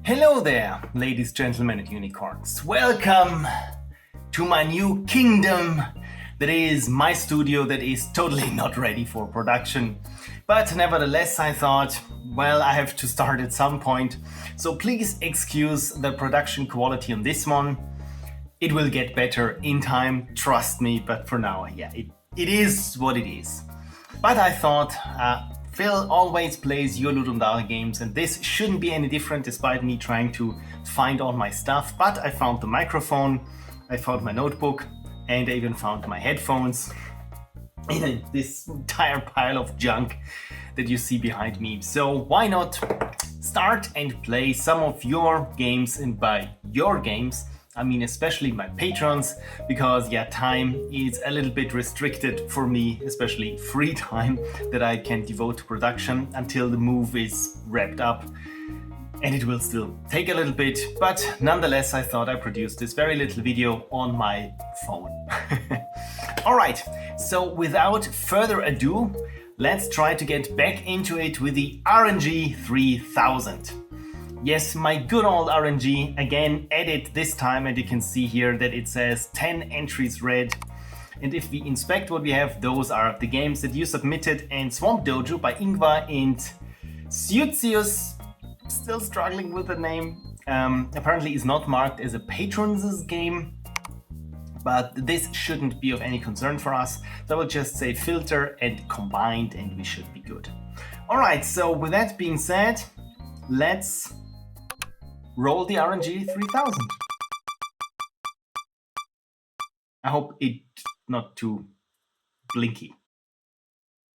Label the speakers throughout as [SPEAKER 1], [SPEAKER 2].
[SPEAKER 1] Hello there, ladies, gentlemen, and unicorns. Welcome to my new kingdom that is my studio that is totally not ready for production. But nevertheless, I thought, well, I have to start at some point. So please excuse the production quality on this one. It will get better in time, trust me, but for now, yeah, it is what it is. But I thought, Phil always plays your Ludum Dare games, and this shouldn't be any different despite me trying to find all my stuff. But I found the microphone, I found my notebook, and I even found my headphones in this entire pile of junk that you see behind me. So why not start and play some of your games, and by your games, I mean especially my patrons, because yeah, time is a little bit restricted for me, especially free time that I can devote to production until the move is wrapped up. And it will still take a little bit, but nonetheless I thought I produced this very little video on my phone. Alright, so without further ado, let's try to get back into it with the RNG 3000. Yes, my good old RNG, again added this time, and you can see here that it says 10 entries read. And if we inspect what we have, those are the games that you submitted, and Swamp Dojo by Yngvarr and Syudzius, still struggling with the name, apparently is not marked as a patrons' game, but this shouldn't be of any concern for us. So I will just say filter and combined, and we should be good. Alright, so with that being said, let's roll the RNG 3000. I hope it's not too blinky.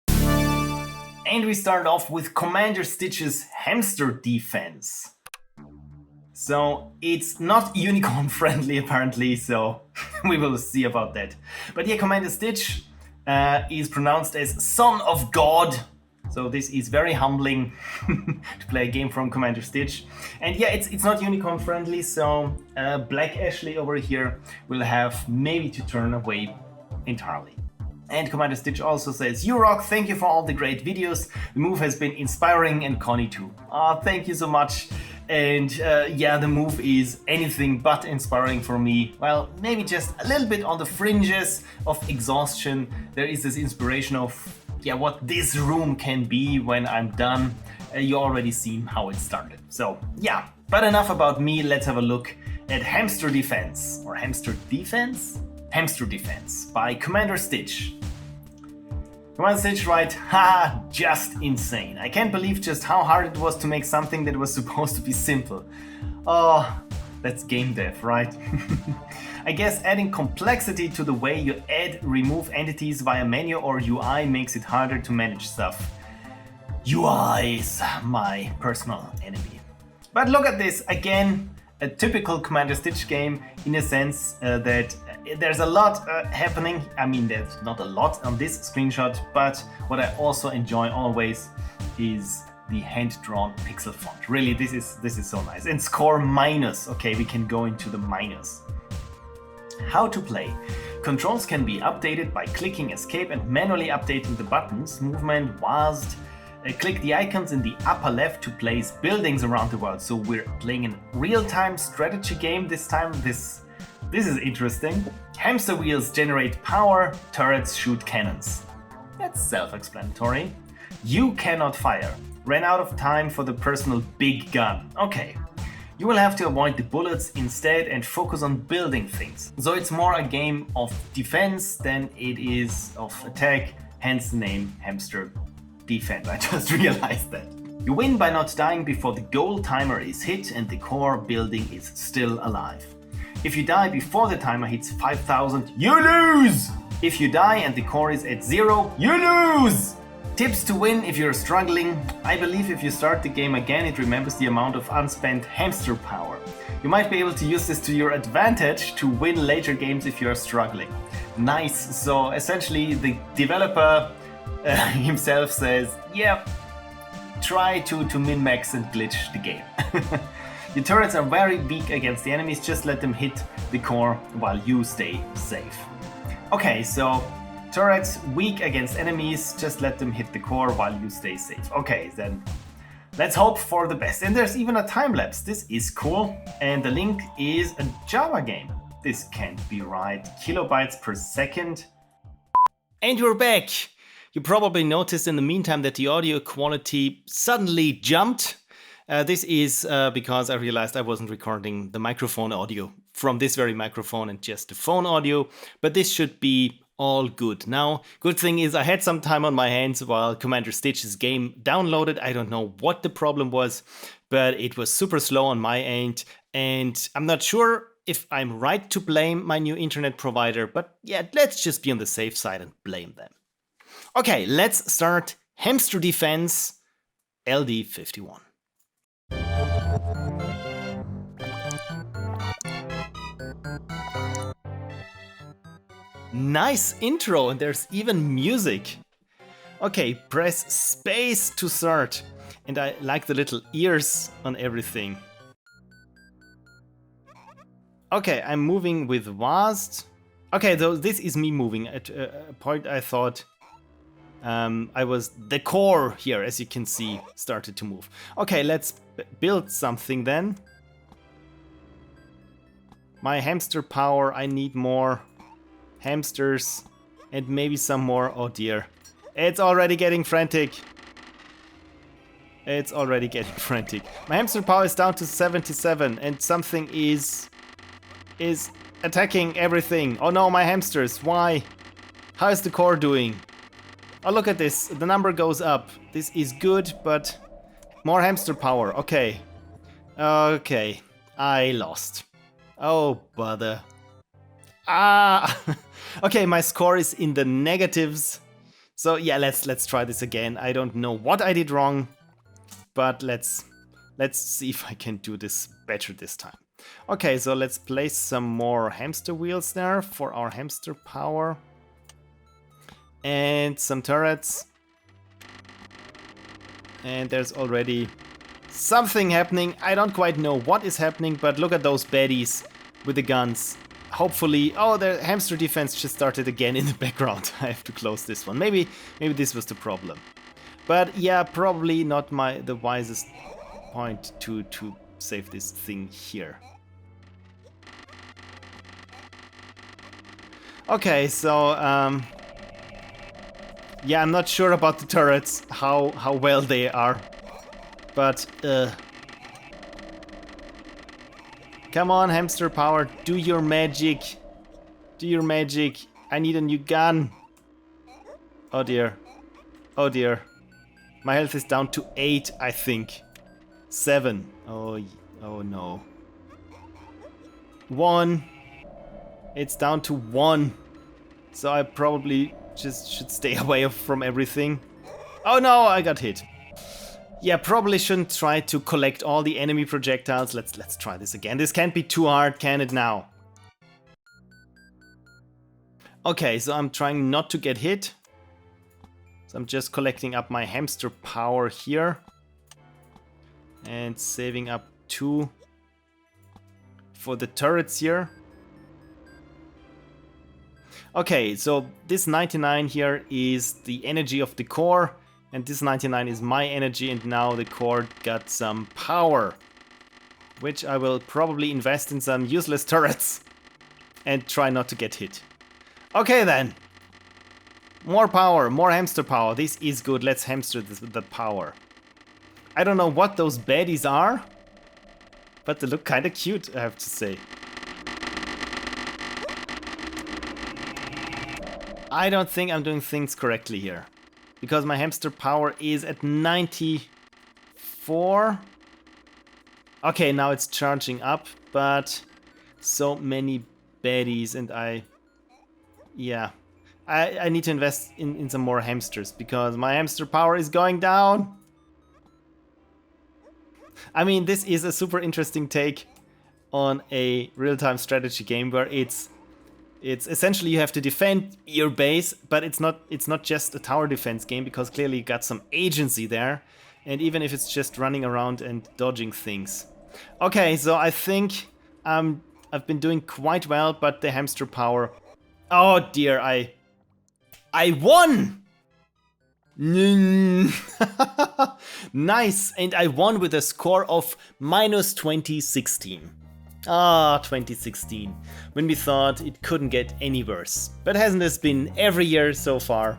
[SPEAKER 1] And we start off with commanderstitch's Hamster Defense. So it's not unicorn friendly apparently, so we will see about that. But yeah, commanderstitch is pronounced as Son of God. So this is very humbling to play a game from commanderstitch. And yeah, it's not unicorn friendly, so Black Ashley over here will have maybe to turn away entirely. And commanderstitch also says, "You rock, thank you for all the great videos. The move has been inspiring, and Connie too." Oh, thank you so much. And yeah, the move is anything but inspiring for me. Well, maybe just a little bit on the fringes of exhaustion. There is this inspiration of what this room can be when I'm done. You already seen how it started. So yeah, but enough about me. Let's have a look at Hamster Defense, or Hamster Defense? Hamster Defense by commanderstitch. commanderstitch, right? Ha! Just insane. I can't believe just how hard it was to make something that was supposed to be simple. Oh, that's game dev, right? I guess adding complexity to the way you remove entities via menu or UI makes it harder to manage stuff. UI is my personal enemy. But look at this, again, a typical commanderstitch game in a sense that there's a lot happening. I mean, there's not a lot on this screenshot, but what I also enjoy always is the hand-drawn pixel font. Really, this is so nice. And score minus. Okay, we can go into the minus. How to play. Controls can be updated by clicking escape and manually updating the buttons. Movement whilst click the icons in the upper left to place buildings around the world. So we're playing a real-time strategy game this time. This is interesting. Hamster wheels generate power, turrets shoot cannons. That's self-explanatory. You cannot fire. Ran out of time for the personal big gun. Okay. You will have to avoid the bullets instead and focus on building things. So it's more a game of defense than it is of attack, hence the name Hamster Defense. I just realized that. You win by not dying before the goal timer is hit and the core building is still alive. If you die before the timer hits 5,000, you lose! If you die and the core is at 0, you lose! Tips to win if you're struggling. I believe if you start the game again, it remembers the amount of unspent hamster power. You might be able to use this to your advantage to win later games if you're struggling. Nice. So essentially the developer himself says, yeah, try to min-max and glitch the game. Your turrets are very weak against the enemies, just let them hit the core while you stay safe. Okay, so turrets weak against enemies, just let them hit the core while you stay safe. Okay, then Let's hope for the best. And there's even a time lapse. This is cool. And the link is a Java game. This can't be right. Kilobytes per second. And we're back. You probably noticed in the meantime that the audio quality suddenly jumped. This is because I realized I wasn't recording the microphone audio from this very microphone and just the phone audio. But this should be all good. Now, good thing is I had some time on my hands while commanderstitch's game downloaded. I don't know what the problem was, but it was super slow on my end. And I'm not sure if I'm right to blame my new internet provider, but yeah, let's just be on the safe side and blame them. Okay, let's start Hamster Defense LD51. Nice intro, and there's even music. Okay, press space to start. And I like the little ears on everything. Okay, I'm moving with vast. Okay, though this is me moving. At a point I thought the core here, as you can see, started to move. Okay, let's build something then. My hamster power, I need more hamsters and maybe some more. Oh dear, it's already getting frantic. It's already getting frantic. My hamster power is down to 77 and something is attacking everything. Oh no, my hamsters, why? How is the core doing? Oh, look at this, the number goes up. This is good, but more hamster power. Okay, okay, I lost. Oh bother. Ah. Okay, my score is in the negatives. So yeah, let's try this again. I don't know what I did wrong, but let's see if I can do this better this time. Okay, so let's place some more hamster wheels there for our hamster power. And some turrets. And there's already something happening. I don't quite know what is happening, but look at those baddies with the guns. Hopefully, oh, the hamster defense just started again in the background. I have to close this one. Maybe this was the problem. But yeah, probably not the wisest point to save this thing here. Okay, so yeah, I'm not sure about the turrets, how well they are, but come on, hamster power, do your magic. Do your magic. I need a new gun. Oh dear. Oh dear. My health is down to 8, I think. 7. Oh no. 1. It's down to 1. So I probably just should stay away from everything. Oh no, I got hit. Yeah, probably shouldn't try to collect all the enemy projectiles. Let's try this again. This can't be too hard, can it now? Okay, so I'm trying not to get hit. So I'm just collecting up my hamster power here. And saving up 2 for the turrets here. Okay, so this 99 here is the energy of the core. And this 99 is my energy, and now the core got some power. Which I will probably invest in some useless turrets. And try not to get hit. Okay then. More power, more hamster power. This is good. Let's hamster this with the power. I don't know what those baddies are. But they look kinda cute, I have to say. I don't think I'm doing things correctly here. Because my hamster power is at 94. Okay, now it's charging up, but so many baddies and I need to invest in some more hamsters because my hamster power is going down. I mean, this is a super interesting take on a real-time strategy game where it's essentially you have to defend your base, but it's not just a tower defense game because clearly you got some agency there, and even if it's just running around and dodging things. Okay, so I think I've been doing quite well, but the hamster power. Oh dear, I won! Nice, and I won with a score of minus 2016. Ah, 2016, when we thought it couldn't get any worse. But hasn't this been every year so far?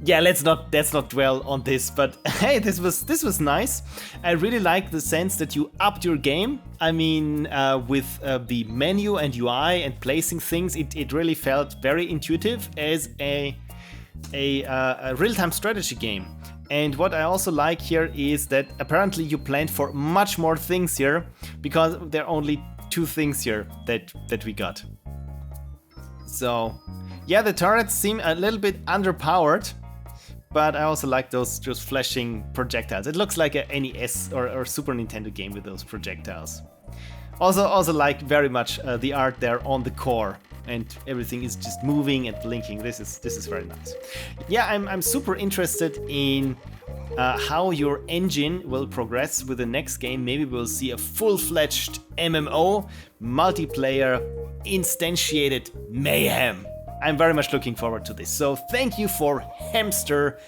[SPEAKER 1] Yeah, let's not dwell on this, but hey, this was nice. I really like the sense that you upped your game. I mean, with the menu and UI and placing things, it really felt very intuitive as a real-time strategy game. And what I also like here is that apparently you planned for much more things here, because there are only 2 things here that we got. So yeah, the turrets seem a little bit underpowered, but I also like those flashing projectiles. It looks like a NES or Super Nintendo game with those projectiles. Also like very much the art there on the core, and everything is just moving and blinking. This is very nice. Yeah, I'm super interested in how your engine will progress with the next game. Maybe we'll see a full-fledged MMO, multiplayer, instantiated mayhem. I'm very much looking forward to this. So thank you for Hamster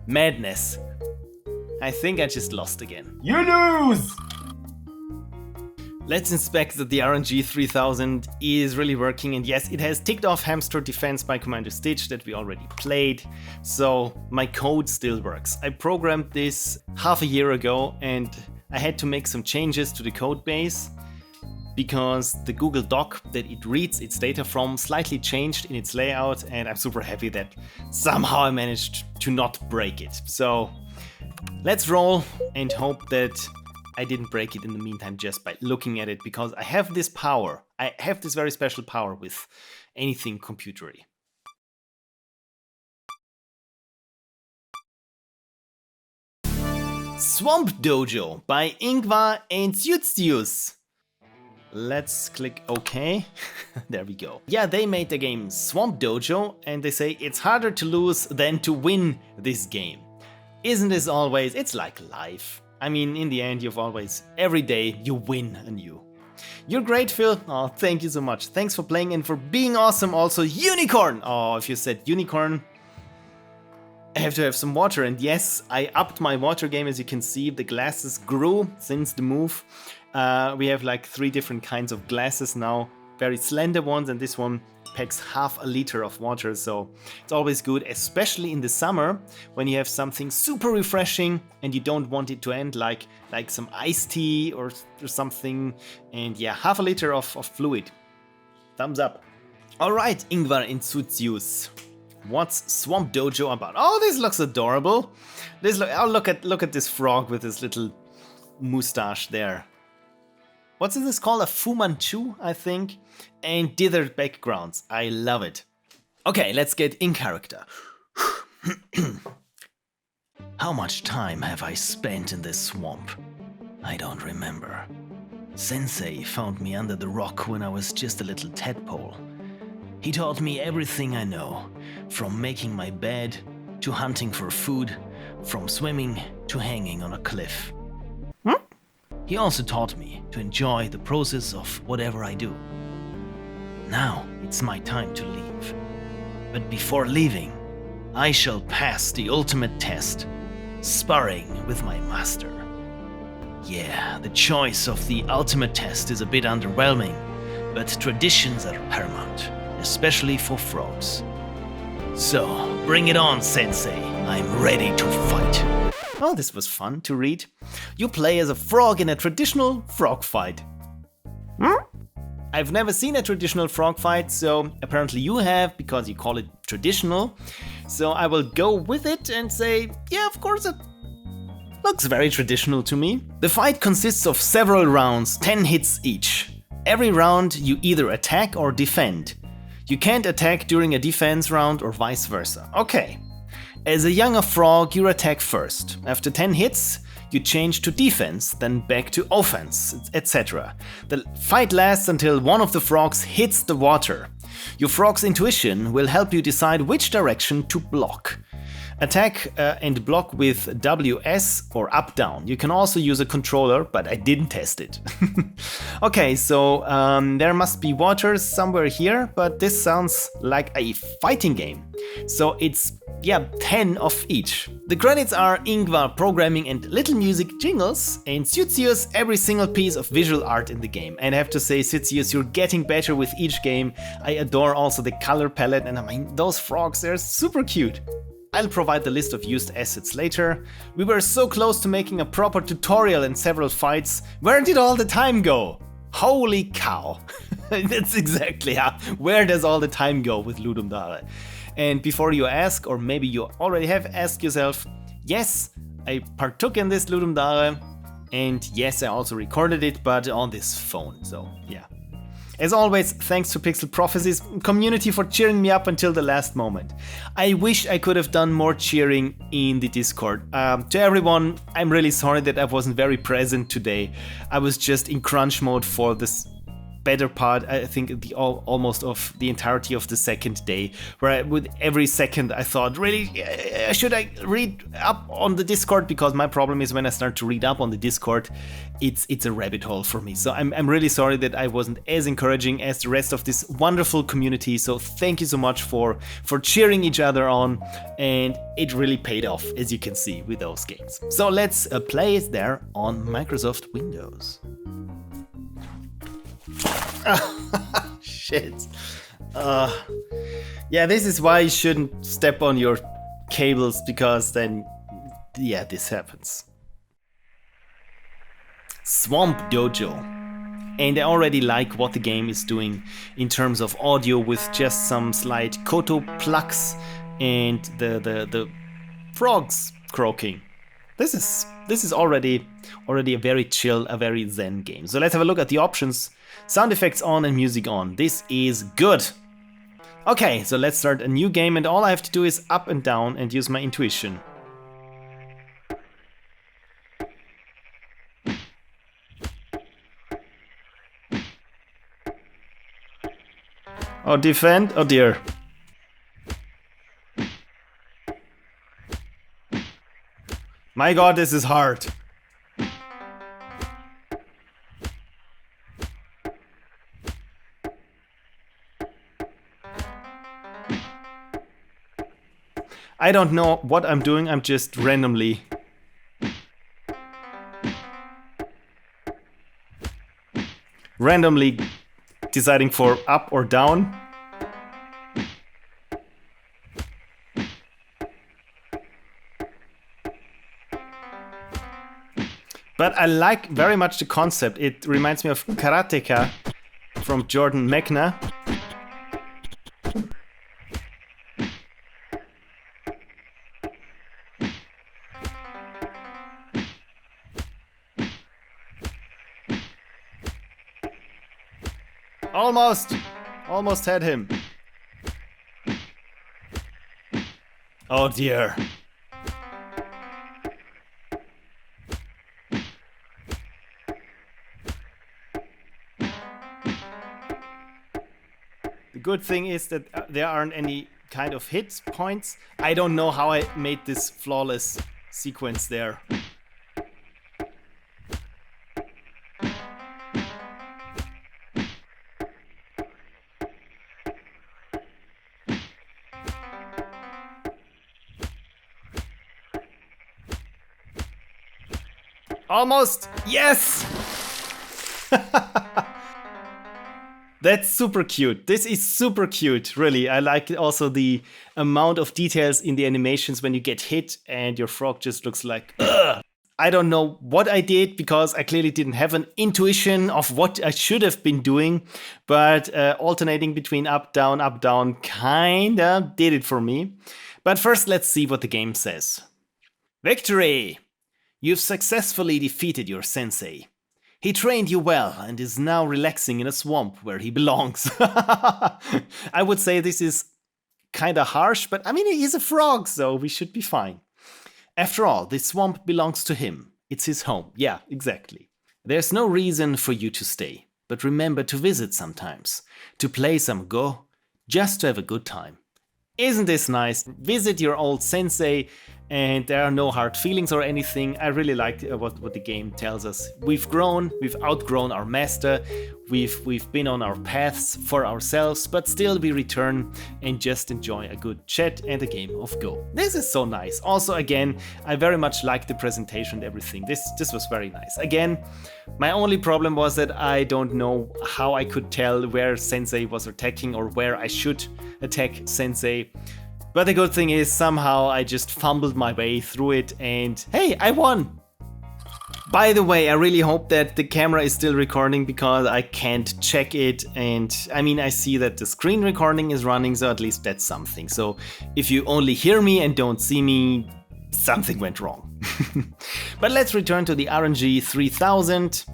[SPEAKER 1] Madness. I think I just lost again.
[SPEAKER 2] You lose!
[SPEAKER 1] Let's inspect that the RNG 3000 is really working, and yes, it has ticked off Hamster Defense by commanderstitch that we already played, so my code still works. I programmed this half a year ago and I had to make some changes to the code base because the Google Doc that it reads its data from slightly changed in its layout, and I'm super happy that somehow I managed to not break it. So let's roll and hope that I didn't break it in the meantime just by looking at it, because I have this power. I have this very special power with anything computery. Swamp Dojo by Yngvarr and syudzius. Let's click OK. There we go. Yeah, they made the game Swamp Dojo, and they say it's harder to lose than to win this game. Isn't this always? It's like life. I mean, in the end, you've always, every day, you win anew. You're great, Phil. Oh, thank you so much. Thanks for playing and for being awesome. Also, Unicorn. Oh, if you said Unicorn, I have to have some water. And yes, I upped my water game. As you can see, the glasses grew since the move. We have like 3 different kinds of glasses now. Very slender ones, and this one packs half a liter of water, so it's always good, especially in the summer when you have something super refreshing and you don't want it to end, like some iced tea or something. And yeah, half a liter of fluid. Thumbs up. All right, Yngvarr and syudzius. What's Swamp Dojo about? Oh, this looks adorable. Look at this frog with his little mustache there. What's this called? A Fu Manchu, I think. And dithered backgrounds. I love it. Okay, let's get in character. How much time have I spent in this swamp? I don't remember. Sensei found me under the rock when I was just a little tadpole. He taught me everything I know, from making my bed to hunting for food, from swimming to hanging on a cliff. He also taught me to enjoy the process of whatever I do. Now it's my time to leave. But before leaving, I shall pass the ultimate test, sparring with my master. Yeah, the choice of the ultimate test is a bit underwhelming, but traditions are paramount, especially for frogs. So, bring it on, Sensei. I'm ready to fight. Oh, this was fun to read. You play as a frog in a traditional frog fight. I've never seen a traditional frog fight, so apparently you have, because you call it traditional. So I will go with it and say, yeah, of course it looks very traditional to me. The fight consists of several rounds, 10 hits each. Every round you either attack or defend. You can't attack during a defense round or vice versa. Okay. As a younger frog, you attack first. After 10 hits, you change to defense, then back to offense, etc. The fight lasts until one of the frogs hits the water. Your frog's intuition will help you decide which direction to block. Attack and block with WS or up down. You can also use a controller, but I didn't test it. Okay, so there must be waters somewhere here, but this sounds like a fighting game. So it's, yeah, 10 of each. The credits are Yngvarr programming and little music jingles, and syudzius every single piece of visual art in the game. And I have to say, syudzius, you're getting better with each game. I adore also the color palette, and I mean, those frogs, they're super cute. I'll provide the list of used assets later. We were so close to making a proper tutorial and several fights. Where did all the time go? Holy cow. That's exactly how. Where does all the time go with Ludum Dare? And before you ask, or maybe you already have asked yourself, yes, I partook in this Ludum Dare, and yes, I also recorded it, but on this phone, so yeah. As always, thanks to Pixel Prophecies community for cheering me up until the last moment. I wish I could have done more cheering in the Discord. To everyone, I'm really sorry that I wasn't very present today. I was just in crunch mode for this better part, I think almost of the entirety of the second day, where with every second I thought, really, should I read up on the Discord? Because my problem is when I start to read up on the Discord, it's a rabbit hole for me. So I'm really sorry that I wasn't as encouraging as the rest of this wonderful community. So thank you so much for cheering each other on, and it really paid off, as you can see with those games. So let's play it there on Microsoft Windows. Shit. Yeah, this is why you shouldn't step on your cables, because then, yeah, this happens. Swamp Dojo. And I already like what the game is doing in terms of audio, with just some slight koto plucks and the frogs croaking. This is already a very chill, a very zen game. So let's have a look at the options. Sound effects on and music on. This is good. Okay, so let's start a new game, and all I have to do is up and down and use my intuition. Oh, defend? Oh dear. My god, this is hard. I don't know what I'm doing, I'm just randomly deciding for up or down. But I like very much the concept. It reminds me of Karateka from Jordan Mechner. Almost had him. Oh dear. The good thing is that there aren't any kind of hit points. I don't know how I made this flawless sequence there. Almost! Yes! That's super cute. This is super cute, really. I like also the amount of details in the animations when you get hit and your frog just looks like, ugh. I don't know what I did, because I clearly didn't have an intuition of what I should have been doing, but alternating between up, down, kinda did it for me. But first, let's see what the game says. Victory! You've successfully defeated your sensei. He trained you well and is now relaxing in a swamp where he belongs. I would say this is kinda harsh, but I mean, he's a frog, so we should be fine. After all, this swamp belongs to him. It's his home. Yeah, exactly. There's no reason for you to stay, but remember to visit sometimes, to play some Go, just to have a good time. Isn't this nice? Visit your old sensei, and there are no hard feelings or anything. I really like what the game tells us. We've grown, we've outgrown our master, we've been on our paths for ourselves, but still we return and just enjoy a good chat and a game of Go. This is so nice. Also, again, I very much like the presentation and everything. This was very nice. Again, my only problem was that I don't know how I could tell where Sensei was attacking or where I should attack Sensei. But the good thing is, somehow I just fumbled my way through it and hey, I won! By the way, I really hope that the camera is still recording because I can't check it, and I mean, I see that the screen recording is running, so at least that's something. So if you only hear me and don't see me, something went wrong. But let's return to the RNG 3000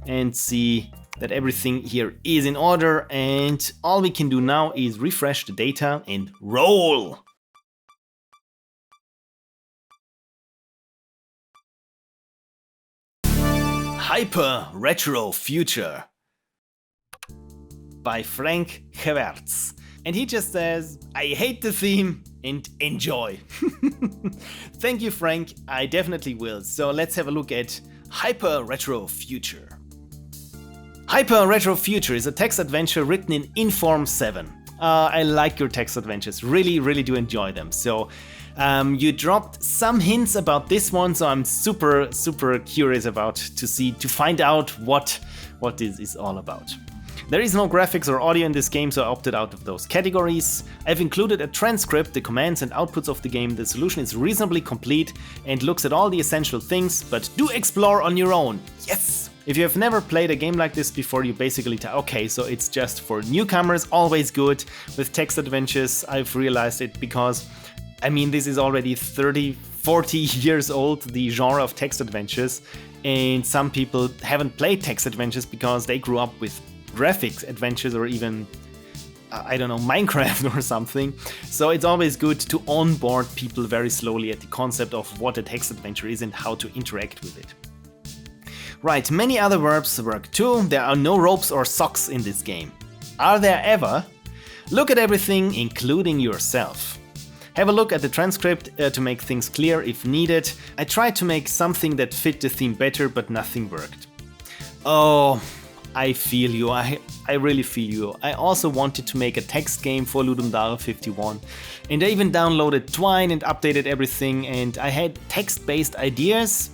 [SPEAKER 1] and see that everything here is in order, and all we can do now is refresh the data and roll! Hyper Retro Future by Frank Gevaerts. And he just says, I hate the theme and enjoy. Thank you, Frank, I definitely will. So let's have a look at Hyper Retro Future. Hyper Retro Future is a text adventure written in Inform 7. I like your text adventures, really do enjoy them. So you dropped some hints about this one, so I'm super curious to find out what this is all about. There is no graphics or audio in this game, so I opted out of those categories. I've included a transcript, the commands and outputs of the game. The solution is reasonably complete and looks at all the essential things, but do explore on your own. Yes! If you have never played a game like this before, you basically okay, so it's just for newcomers, always good. With text adventures, I've realized it because, I mean, this is already 30, 40 years old, the genre of text adventures, and some people haven't played text adventures because they grew up with graphics adventures or even, I don't know, Minecraft or something. So it's always good to onboard people very slowly at the concept of what a text adventure is and how to interact with it. Right, many other verbs work too. There are no ropes or socks in this game. Are there ever? Look at everything, including yourself. Have a look at the transcript to make things clear if needed. I tried to make something that fit the theme better, but nothing worked. Oh, I feel you, I really feel you. I also wanted to make a text game for Ludum Dare 51, and I even downloaded Twine and updated everything, and I had text-based ideas,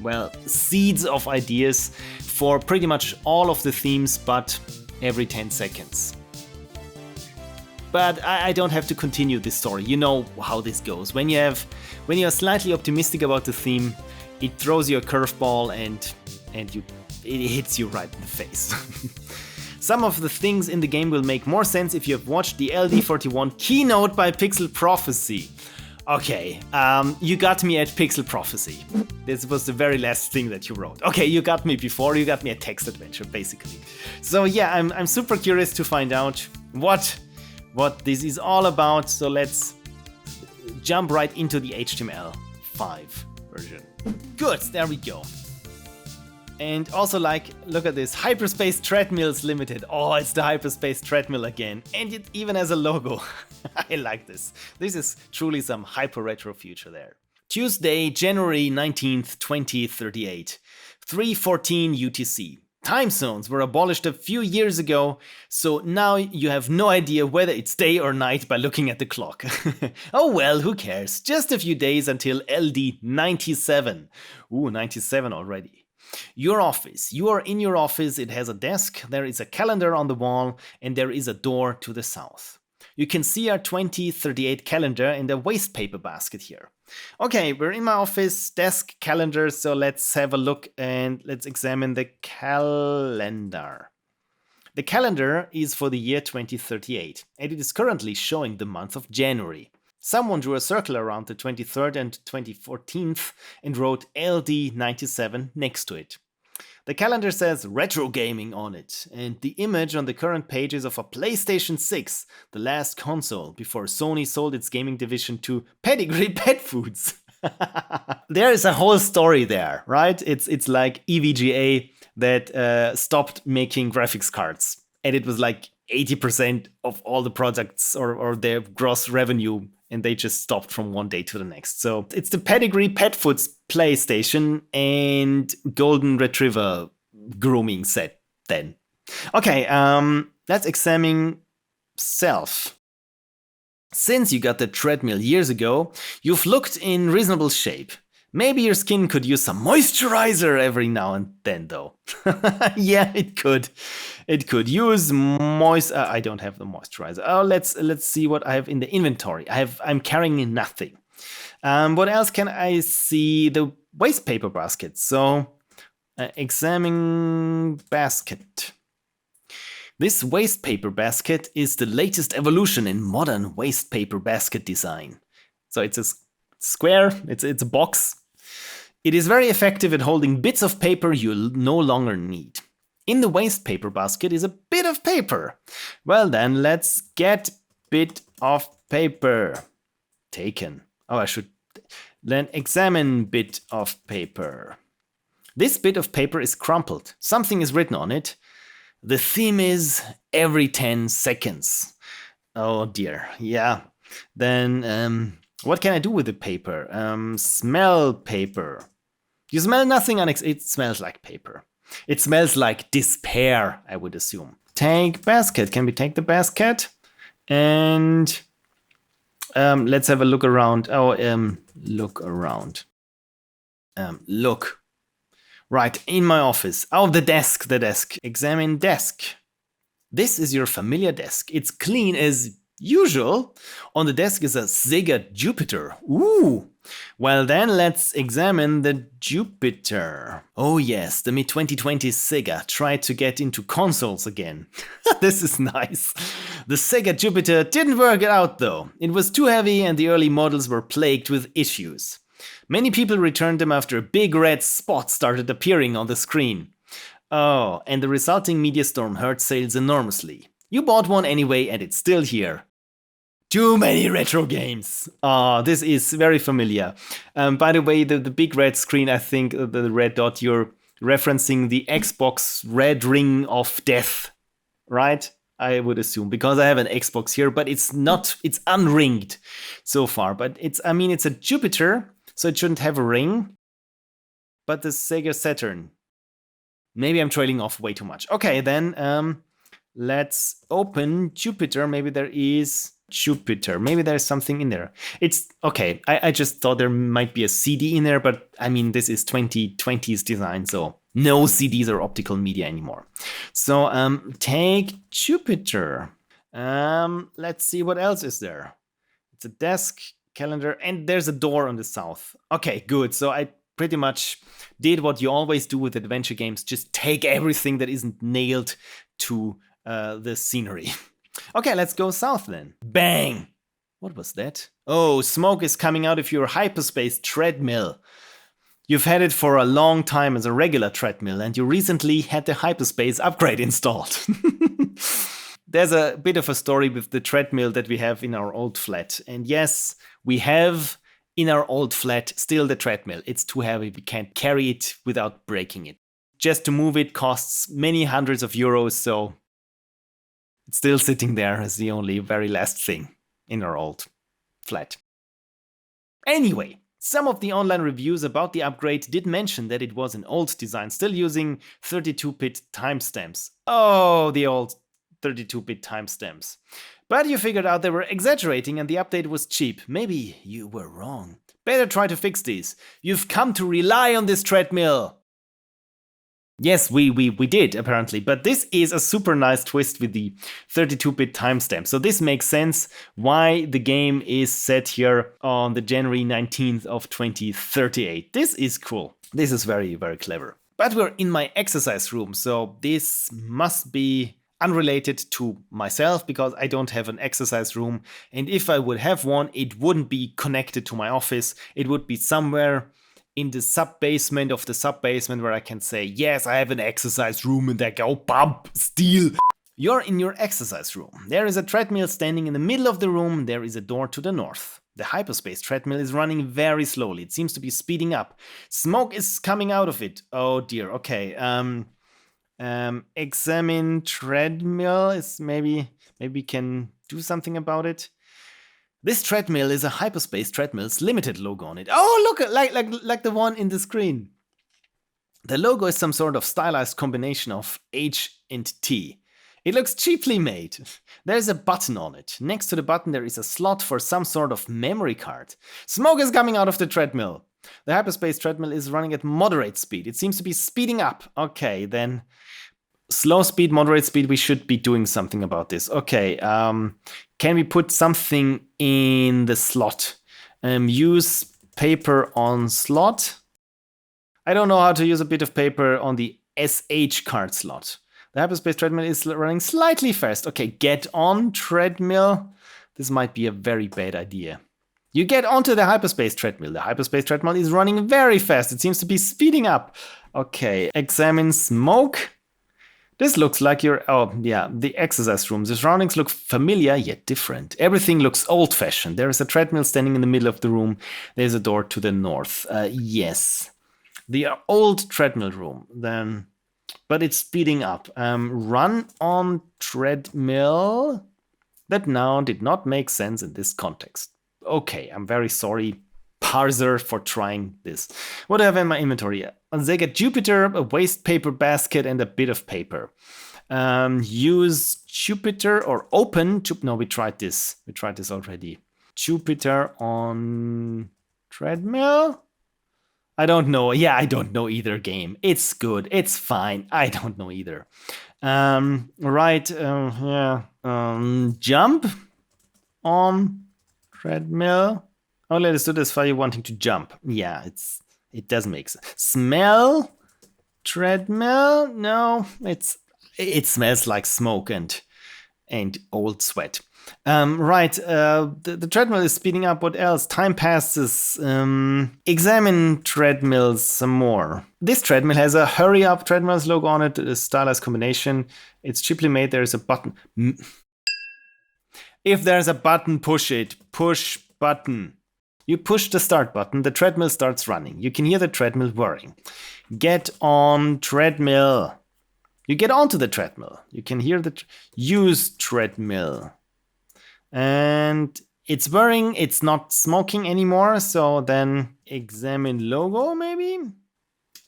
[SPEAKER 1] well, seeds of ideas for pretty much all of the themes, but every 10 seconds. But I don't have to continue this story, you know how this goes. When you're slightly optimistic about the theme, it throws you a curveball and it hits you right in the face. Some of the things in the game will make more sense if you have watched the LD41 keynote by Pixel Prophecy. Okay, you got me at Pixel Prophecy. This was the very last thing that you wrote. Okay, you got me before, you got me a text adventure, basically. So yeah, I'm super curious to find out what this is all about. So let's jump right into the HTML5 version. Good, there we go. And also, like, look at this, Hyperspace Treadmills Limited. Oh, it's the Hyperspace Treadmill again. And it even has a logo. I like this. This is truly some hyper retro future there. Tuesday, January 19th, 2038. 3:14 UTC. Time zones were abolished a few years ago, so now you have no idea whether it's day or night by looking at the clock. Oh well, who cares? Just a few days until LD 97. Ooh, 97 already. Your office. You are in your office, it has a desk, there is a calendar on the wall, and there is a door to the south. You can see our 2038 calendar in the waste paper basket here. Okay, we're in my office, desk, calendar, so let's have a look and let's examine the calendar. The calendar is for the year 2038, and it is currently showing the month of January. Someone drew a circle around the 23rd and 2014th and wrote LD97 next to it. The calendar says retro gaming on it, and the image on the current page is of a PlayStation 6, the last console before Sony sold its gaming division to Pedigree Pet Foods. There is a whole story there, right? It's like EVGA that stopped making graphics cards. And it was like 80% of all the products or their gross revenue, and they just stopped from one day to the next. So it's the Pedigree Pet Foods PlayStation and Golden Retriever grooming set then. Okay, let's examine self. Since you got the treadmill years ago, you've looked in reasonable shape. Maybe your skin could use some moisturizer every now and then, though. Yeah, it could. It could use I don't have the moisturizer. Oh, let's see what I have in the inventory. I'm carrying nothing. What else can I see? The waste paper basket. So, examine basket. This waste paper basket is the latest evolution in modern waste paper basket design. So it's a square, it's a box. It is very effective at holding bits of paper you no longer need. In the waste paper basket is a bit of paper. Well then, let's get bit of paper. Taken. Oh, I should then examine bit of paper. This bit of paper is crumpled. Something is written on it. The theme is every 10 seconds. Oh dear, yeah. Then, what can I do with the paper? Smell paper. You smell nothing it smells like paper. It smells like despair, I would assume. Take basket. Can we take the basket? And let's have a look around. Oh, look around. Look. Right, in my office. Oh, the desk. Examine desk. This is your familiar desk. It's clean as usual. On the desk is a Sega Jupiter. Ooh. Well then, let's examine the Jupiter. Oh yes, the mid-2020s Sega tried to get into consoles again. This is nice. The Sega Jupiter didn't work out though. It was too heavy and the early models were plagued with issues. Many people returned them after a big red spot started appearing on the screen. Oh, and the resulting media storm hurt sales enormously. You bought one anyway and it's still here. Too many retro games. Oh, this is very familiar. By the way, the big red screen, I think the red dot, you're referencing the Xbox Red Ring of Death, right? I would assume, because I have an Xbox here, but it's unringed so far. But it's a Jupiter, so it shouldn't have a ring. But the Sega Saturn. Maybe I'm trailing off way too much. Okay, then let's open Jupiter. Maybe there is Jupiter. Maybe there's something in there. It's okay. I just thought there might be a CD in there, but this is 2020's design, so no CDs or optical media anymore. So take Jupiter. Let's see what else is there. It's a desk, calendar, and there's a door on the south. Okay, good. So I pretty much did what you always do with adventure games. Just take everything that isn't nailed to the scenery. Okay, let's go south then. Bang! What was that? Oh, smoke is coming out of your hyperspace treadmill. You've had it for a long time as a regular treadmill, and you recently had the hyperspace upgrade installed. There's a bit of a story with the treadmill that we have in our old flat. And yes, we have in our old flat still the treadmill. It's too heavy, we can't carry it without breaking it. Just to move it costs many hundreds of euros, so it's still sitting there as the only very last thing in our old flat. Anyway, some of the online reviews about the upgrade did mention that it was an old design, still using 32-bit timestamps. Oh, the old 32-bit timestamps. But you figured out they were exaggerating and the update was cheap. Maybe you were wrong. Better try to fix these. You've come to rely on this treadmill. Yes, we did, apparently, but this is a super nice twist with the 32-bit timestamp. So this makes sense why the game is set here on the January 19th of 2038. This is cool. This is very, very clever. But we're in my exercise room, so this must be unrelated to myself because I don't have an exercise room. And if I would have one, it wouldn't be connected to my office. It would be somewhere in the sub-basement of the sub-basement where I can say, yes, I have an exercise room, and I go, bump, steal. You're in your exercise room. There is a treadmill standing in the middle of the room. There is a door to the north. The hyperspace treadmill is running very slowly. It seems to be speeding up. Smoke is coming out of it. Oh dear, okay. Examine treadmill is maybe we can do something about it. This treadmill is a hyperspace treadmill's limited logo on it. Oh, look, like the one in the screen. The logo is some sort of stylized combination of H and T. It looks cheaply made. There's a button on it. Next to the button there is a slot for some sort of memory card. Smoke is coming out of the treadmill. The hyperspace treadmill is running at moderate speed. It seems to be speeding up. Okay, then slow speed, moderate speed, we should be doing something about this. Okay, can we put something in the slot? Use paper on slot. I don't know how to use a bit of paper on the SH card slot. The hyperspace treadmill is running slightly fast. Okay, get on treadmill. This might be a very bad idea. You get onto the hyperspace treadmill. The hyperspace treadmill is running very fast. It seems to be speeding up. Okay, examine smoke. This looks like the exercise room. The surroundings look familiar yet different. Everything looks old-fashioned. There is a treadmill standing in the middle of the room. There's a door to the north. Yes. The old treadmill room, then, but it's speeding up. Run on treadmill. That now did not make sense in this context. Okay, I'm very sorry, parser, for trying this. What do I have in my inventory? They get Jupiter, a waste paper basket, and a bit of paper. Use Jupiter or open. No, we tried this. We tried this already. Jupiter on treadmill. I don't know. Yeah, I don't know either game. It's good. It's fine. I don't know either. Right. Jump on treadmill. Oh, let us do this for you wanting to jump. Yeah, it does make sense. Smell treadmill. No, it smells like smoke and old sweat. Right, the treadmill is speeding up. What else? Time passes. Examine treadmills some more. This treadmill has a hurry up treadmills logo on it, a stylized combination. It's cheaply made. There's a button. If there's a button, push it. Push button. You push the start button, the treadmill starts running. You can hear the treadmill whirring. Get on treadmill. You get onto the treadmill. You can hear the use treadmill. And it's whirring, it's not smoking anymore, so then examine logo maybe?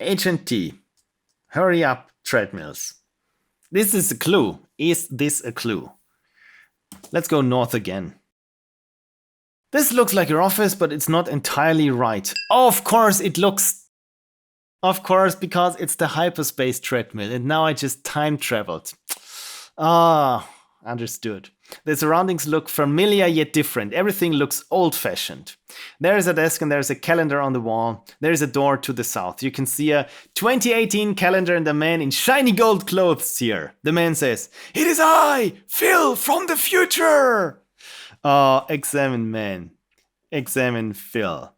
[SPEAKER 1] H and T. Hurry up treadmills. This is a clue. Is this a clue? Let's go north again. This looks like your office, but it's not entirely right. Of course it looks... Of course, because it's the hyperspace treadmill, and now I just time traveled. Ah, understood. The surroundings look familiar yet different. Everything looks old-fashioned. There is a desk and there is a calendar on the wall. There is a door to the south. You can see a 2018 calendar and a man in shiny gold clothes here. The man says, "It is I, Phil from the future!" Examine man. Examine Phil.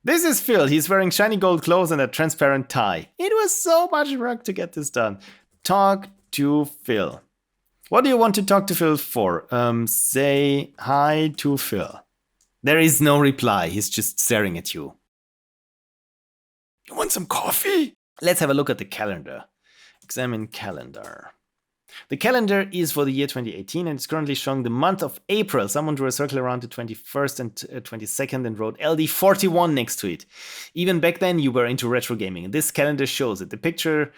[SPEAKER 1] This is Phil. He's wearing shiny gold clothes and a transparent tie. It was so much work to get this done. Talk to Phil. What do you want to talk to Phil for? Say hi to Phil. There is no reply. He's just staring at you. You want some coffee? Let's have a look at the calendar. Examine calendar. The calendar is for the year 2018 and it's currently showing the month of April. Someone drew a circle around the 21st and 22nd and wrote LD41 next to it. Even back then you were into retro gaming and this calendar shows it. The picture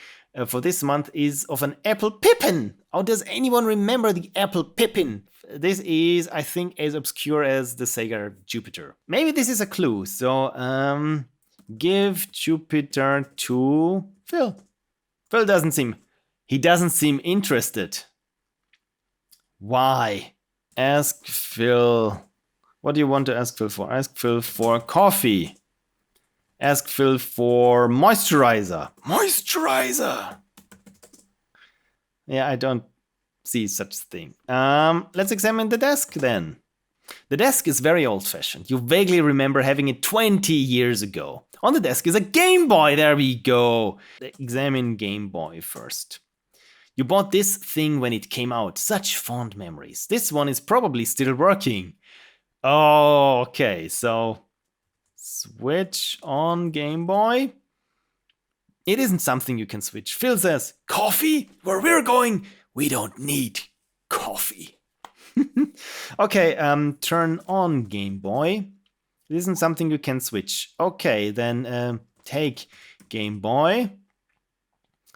[SPEAKER 1] for this month is of an apple pippin. How does anyone remember the apple pippin? This is, I think, as obscure as the Sega Jupiter. Maybe this is a clue. So, give Jupiter to Phil. Phil doesn't seem... He doesn't seem interested. Why? Ask Phil. What do you want to ask Phil for? Ask Phil for coffee. Ask Phil for moisturizer. Moisturizer! Yeah, I don't see such thing. Let's examine the desk then. The desk is very old-fashioned. You vaguely remember having it 20 years ago. On the desk is a Game Boy. There we go. Examine Game Boy first. You bought this thing when it came out. Such fond memories. This one is probably still working. Oh, okay. So, switch on Game Boy. It isn't something you can switch. Phil says, coffee? Where we're going, we don't need coffee. Okay, turn on Game Boy. It isn't something you can switch. Okay, then take Game Boy.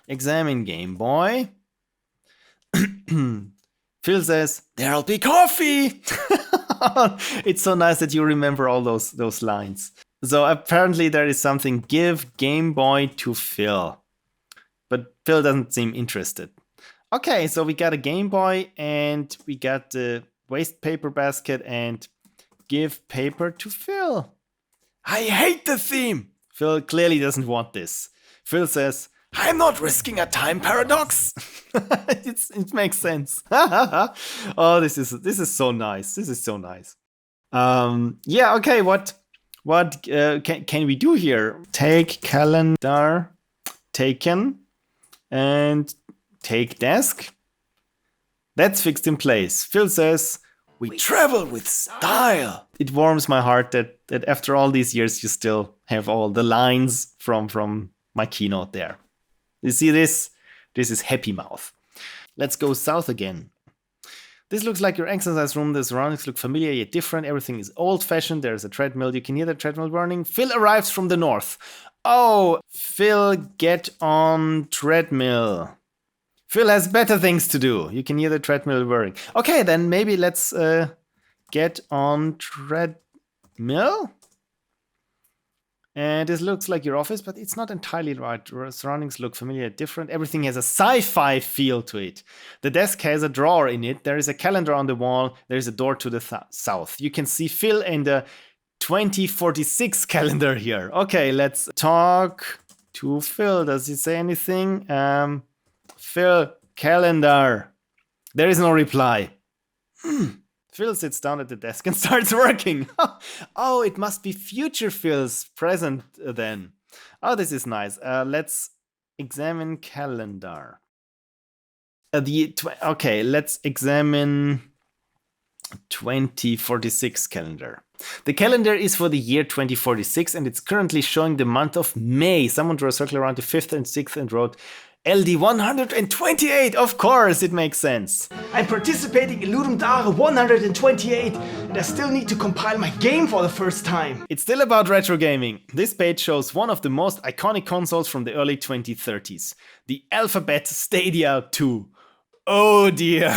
[SPEAKER 1] Examine Game Boy. Phil says, there'll be coffee! It's so nice that you remember all those lines. So apparently there is something, give Game Boy to Phil. But Phil doesn't seem interested. Okay, so we got a Game Boy and we got the waste paper basket and give paper to Phil. I hate the theme! Phil clearly doesn't want this. Phil says, I'm not risking a time paradox. It makes sense. Oh, this is so nice. This is so nice. Yeah. Okay. What can we do here? Take calendar, taken, and take desk. That's fixed in place. Phil says, we travel with style. It warms my heart that after all these years you still have all the lines from my keynote there. You see this? This is Happy Mouth. Let's go south again. This looks like your exercise room. The surroundings look familiar yet different. Everything is old-fashioned. There's a treadmill. You can hear the treadmill burning. Phil arrives from the north. Oh, Phil, get on treadmill. Phil has better things to do. You can hear the treadmill whirring. Okay, then maybe let's get on treadmill. And this looks like your office, but it's not entirely right. The surroundings look familiar, different. Everything has a sci-fi feel to it. The desk has a drawer in it. There is a calendar on the wall. There is a door to the south. You can see Phil in the 2046 calendar here. Okay, let's talk to Phil. Does he say anything? Phil, calendar. There is no reply. Phil sits down at the desk and starts working. Oh, it must be future Phil's present then. Oh, this is nice. Let's examine calendar. Okay, let's examine 2046 calendar. The calendar is for the year 2046 and it's currently showing the month of May. Someone drew a circle around the 5th and 6th and wrote LD 128, of course, it makes sense.
[SPEAKER 2] I'm participating in Ludum Dare 128 and I still need to compile my game for the first time.
[SPEAKER 1] It's still about retro gaming. This page shows one of the most iconic consoles from the early 2030s. The Alphabet Stadia 2. Oh dear.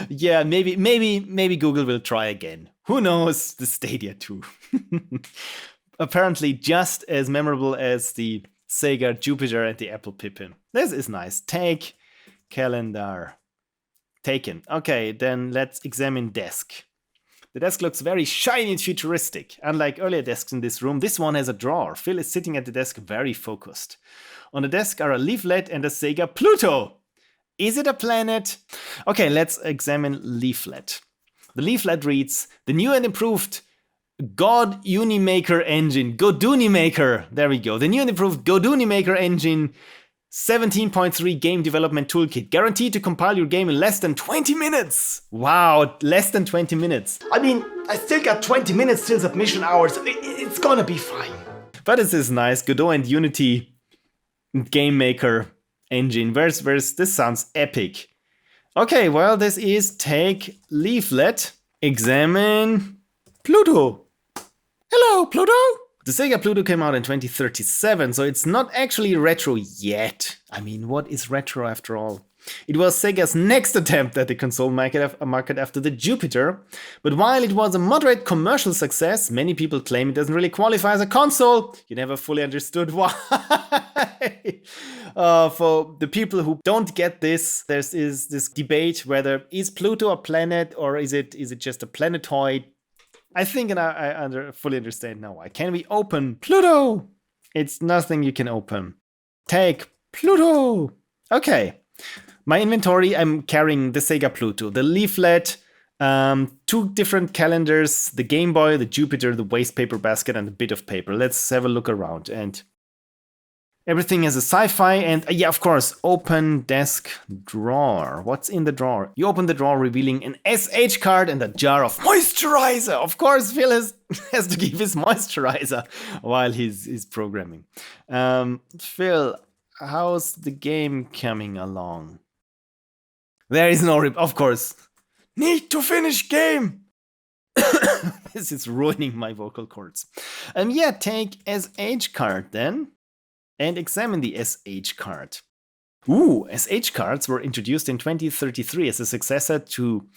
[SPEAKER 1] Yeah, maybe Google will try again. Who knows? The Stadia 2. Apparently just as memorable as the Sega Jupiter and the Apple Pippin. This is nice. Take calendar. Taken. Okay, then let's examine desk. The desk looks very shiny and futuristic. Unlike earlier desks in this room, this one has a drawer. Phil is sitting at the desk very focused. On the desk are a leaflet and a Sega Pluto. Is it a planet? Okay, let's examine leaflet. The leaflet reads, the new and improved God Unimaker engine, Godunimaker, there we go. The new and improved Godunimaker engine 17.3 game development toolkit, guaranteed to compile your game in less than 20 minutes. Wow, less than 20 minutes.
[SPEAKER 2] I mean, I still got 20 minutes till submission hours. It's gonna be fine.
[SPEAKER 1] But this is nice, Godot and Unity game maker engine. Where's this sounds epic. Okay, well, this is take leaflet, examine Pluto. Hello, Pluto! The Sega Pluto came out in 2037, so it's not actually retro yet. I mean, what is retro after all? It was Sega's next attempt at the console market after the Jupiter, but while it was a moderate commercial success, many people claim it doesn't really qualify as a console. You never fully understood why. For the people who don't get this, there is this debate whether is Pluto a planet or is it just a planetoid? I think and I fully understand now why. Can we open Pluto? It's nothing you can open. Take Pluto. Okay. My inventory, I'm carrying the Sega Pluto, the leaflet, 2 different calendars, the Game Boy, the Jupiter, the waste paper basket, and a bit of paper. Let's have a look around. And Everything is a sci-fi and yeah, of course, open desk drawer. What's in the drawer? You open the drawer revealing an SH card and a jar of moisturizer. Of course, Phil has to give his moisturizer while he's programming. Phil, how's the game coming along? There is no of course. Need to finish game. This is ruining my vocal cords. Yeah, take SH card then. And examine the SH card. Ooh, SH cards were introduced in 2033 as a successor to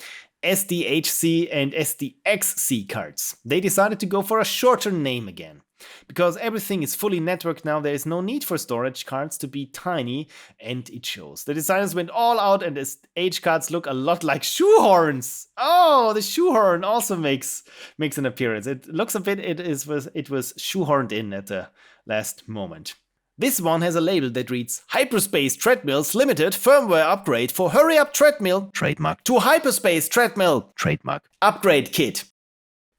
[SPEAKER 1] SDHC and SDXC cards. They decided to go for a shorter name again. Because everything is fully networked now, there is no need for storage cards to be tiny, and it shows. The designers went all out and SH cards look a lot like shoehorns. Oh, the shoehorn also makes an appearance. It looks a bit, it was shoehorned in at the last moment. This one has a label that reads Hyperspace Treadmills Limited Firmware Upgrade for Hurry Up Treadmill Trademark to Hyperspace Treadmill Trademark Upgrade Kit.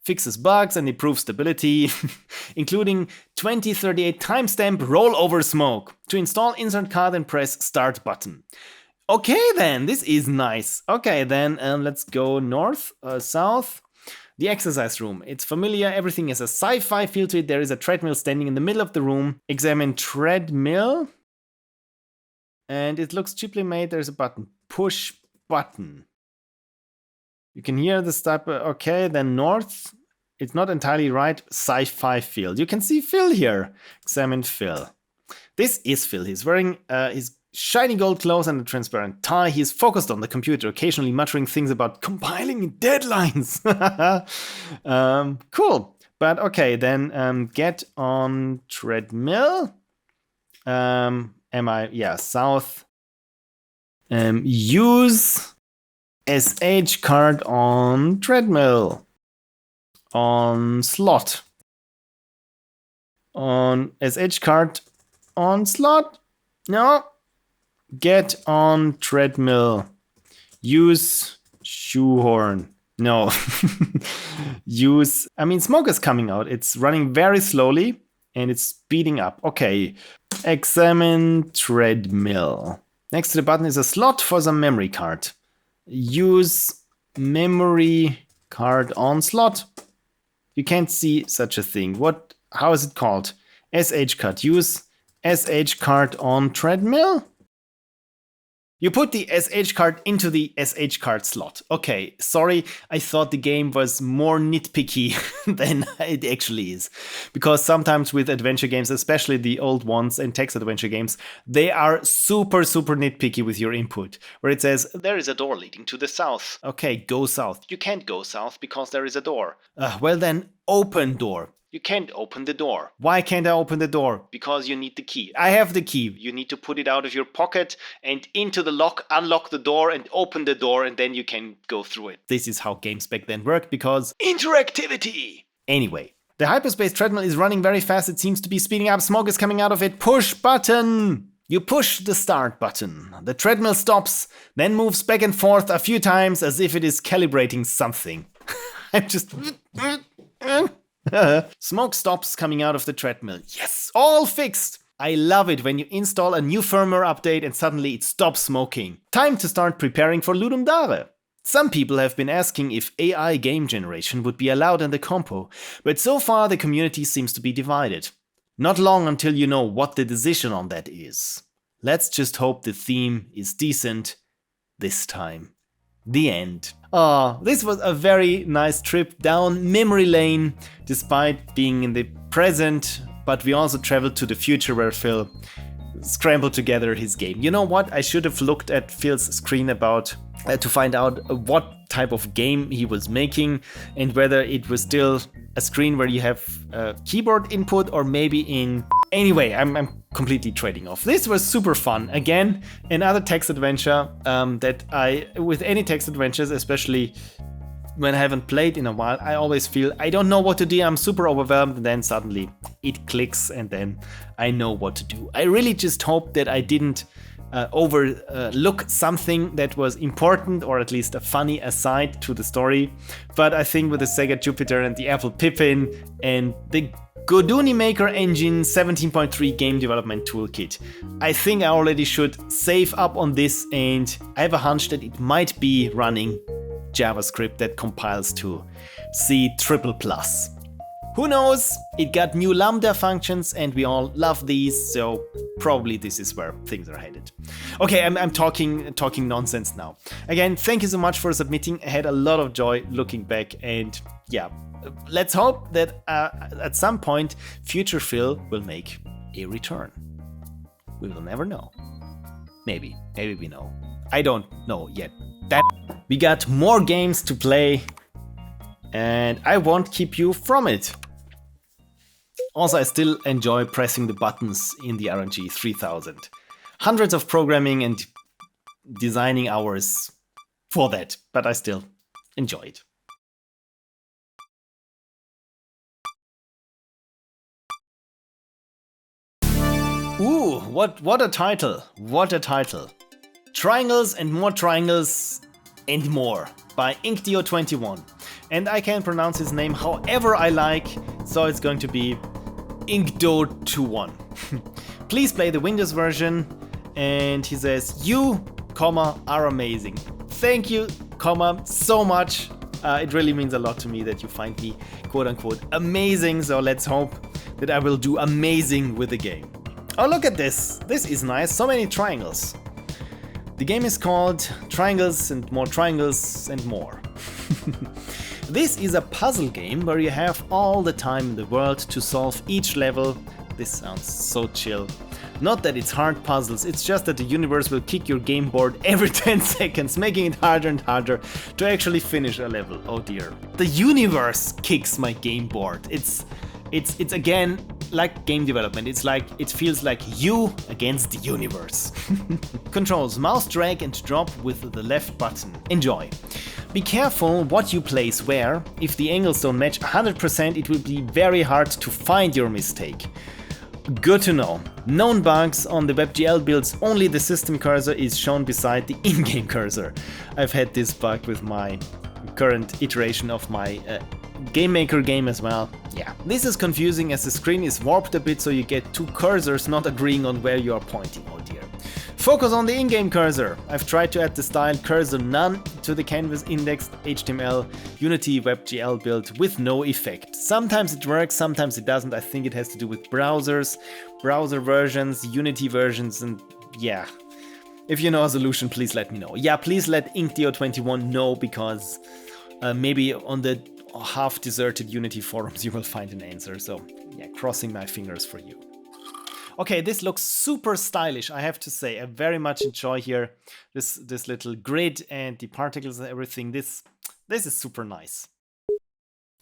[SPEAKER 1] Fixes bugs and improves stability, including 2038 timestamp rollover smoke. To install, insert card and press start button. Okay then, this is nice. Okay then, let's go north, south. The exercise room. It's familiar, everything has a sci-fi feel to it. There is a treadmill standing in the middle of the room. Examine treadmill. And it looks cheaply made. There's a button. Push button. You can hear the step. Okay, then north. It's not entirely right. Sci-fi feel. You can see Phil here. Examine Phil. This is Phil. He's wearing his shiny gold clothes and a transparent tie. He is focused on the computer, occasionally muttering things about compiling deadlines. Cool. But okay, then get on treadmill. South. Use SH card on treadmill. On slot. On SH card on slot. No. Get on treadmill. Use shoehorn. No. Smoke is coming out. It's running very slowly and it's speeding up. Okay. Examine treadmill. Next to the button is a slot for some memory card. Use memory card on slot. You can't see such a thing. How is it called? SH card. Use SH card on treadmill. You put the SH card into the SH card slot. Okay, sorry, I thought the game was more nitpicky than it actually is. Because sometimes with adventure games, especially the old ones and text adventure games, they are super, super nitpicky with your input. Where it says, there is a door leading to the south. Okay, go south. You can't go south because there is a door. Well then, open door. You can't open the door. Why can't I open the door? Because you need the key. I have the key. You need to put it out of your pocket and into the lock, unlock the door and open the door and then you can go through it. This is how games back then worked because interactivity. Anyway, the hyperspace treadmill is running very fast. It seems to be speeding up. Smoke is coming out of it. Push button. You push the start button. The treadmill stops, then moves back and forth a few times as if it is calibrating something. I'm just... Smoke stops coming out of the treadmill. Yes, all fixed. I love it when you install a new firmware update and suddenly it stops smoking. Time to start preparing for Ludum Dare. Some people have been asking if AI game generation would be allowed in the compo, but so far the community seems to be divided. Not long until you know what the decision on that is. Let's just hope the theme is decent this time. The end. This was a very nice trip down memory lane, despite being in the present, but we also traveled to the future where Phil scrambled together his game. You know what? I should have looked at Phil's screen about to find out what type of game he was making and whether it was still a screen where you have keyboard input or maybe in... Anyway, I'm completely trading off. This was super fun. Again, another text adventure with any text adventures, especially when I haven't played in a while, I always feel I don't know what to do. I'm super overwhelmed and then suddenly it clicks and then I know what to do. I really just hope that I didn't overlook something that was important or at least a funny aside to the story. But I think with the Sega Jupiter and the Apple Pippin and the Goduni Maker Engine 17.3 Game Development Toolkit. I think I already should save up on this, and I have a hunch that it might be running JavaScript that compiles to C++. Who knows? It got new Lambda functions and we all love these, so probably this is where things are headed. Okay, I'm talking nonsense now. Again, thank you so much for submitting. I had a lot of joy looking back, and yeah, let's hope that at some point Future Phil will make a return. We will never know. Maybe we know. I don't know yet. We got more games to play, and I won't keep you from it. Also, I still enjoy pressing the buttons in the RNG 3000. Hundreds of programming and designing hours for that, but I still enjoy it. Ooh, what a title! What a title! Triangles and more by Inkdio21. And I can pronounce his name however I like, so it's going to be Inkdo21. Please play the Windows version, and he says, you, are amazing. Thank you, so much. It really means a lot to me that you find me, quote unquote, amazing, so let's hope that I will do amazing with the game. Oh, look at this. This is nice, so many triangles. The game is called Triangles and More. This is a puzzle game where you have all the time in the world to solve each level. This sounds so chill. Not that it's hard puzzles, it's just that the universe will kick your game board every 10 seconds, making it harder and harder to actually finish a level. Oh dear. The universe kicks my game board. It's again like game development. It feels like you against the universe. Controls: mouse drag and drop with the left button. Enjoy. Be careful what you place where. If the angles don't match 100%, it will be very hard to find your mistake. Good to know. Known bugs: on the WebGL builds, only the system cursor is shown beside the in-game cursor. I've had this bug with my current iteration of my Game Maker game as well. Yeah, this is confusing as the screen is warped a bit, so you get two cursors not agreeing on where you are pointing. Oh dear. Focus on the in-game cursor. I've tried to add the style cursor none to the canvas indexed HTML Unity WebGL build with no effect. Sometimes it works, sometimes it doesn't. I think it has to do with browsers, browser versions, Unity versions, and yeah. If you know a solution, please let me know. Yeah, please let Inkdio21 know, because maybe on the half-deserted Unity forums you will find an answer. So yeah, crossing my fingers for you. Okay, this looks super stylish, I have to say. I very much enjoy here this little grid and the particles and everything. This is super nice.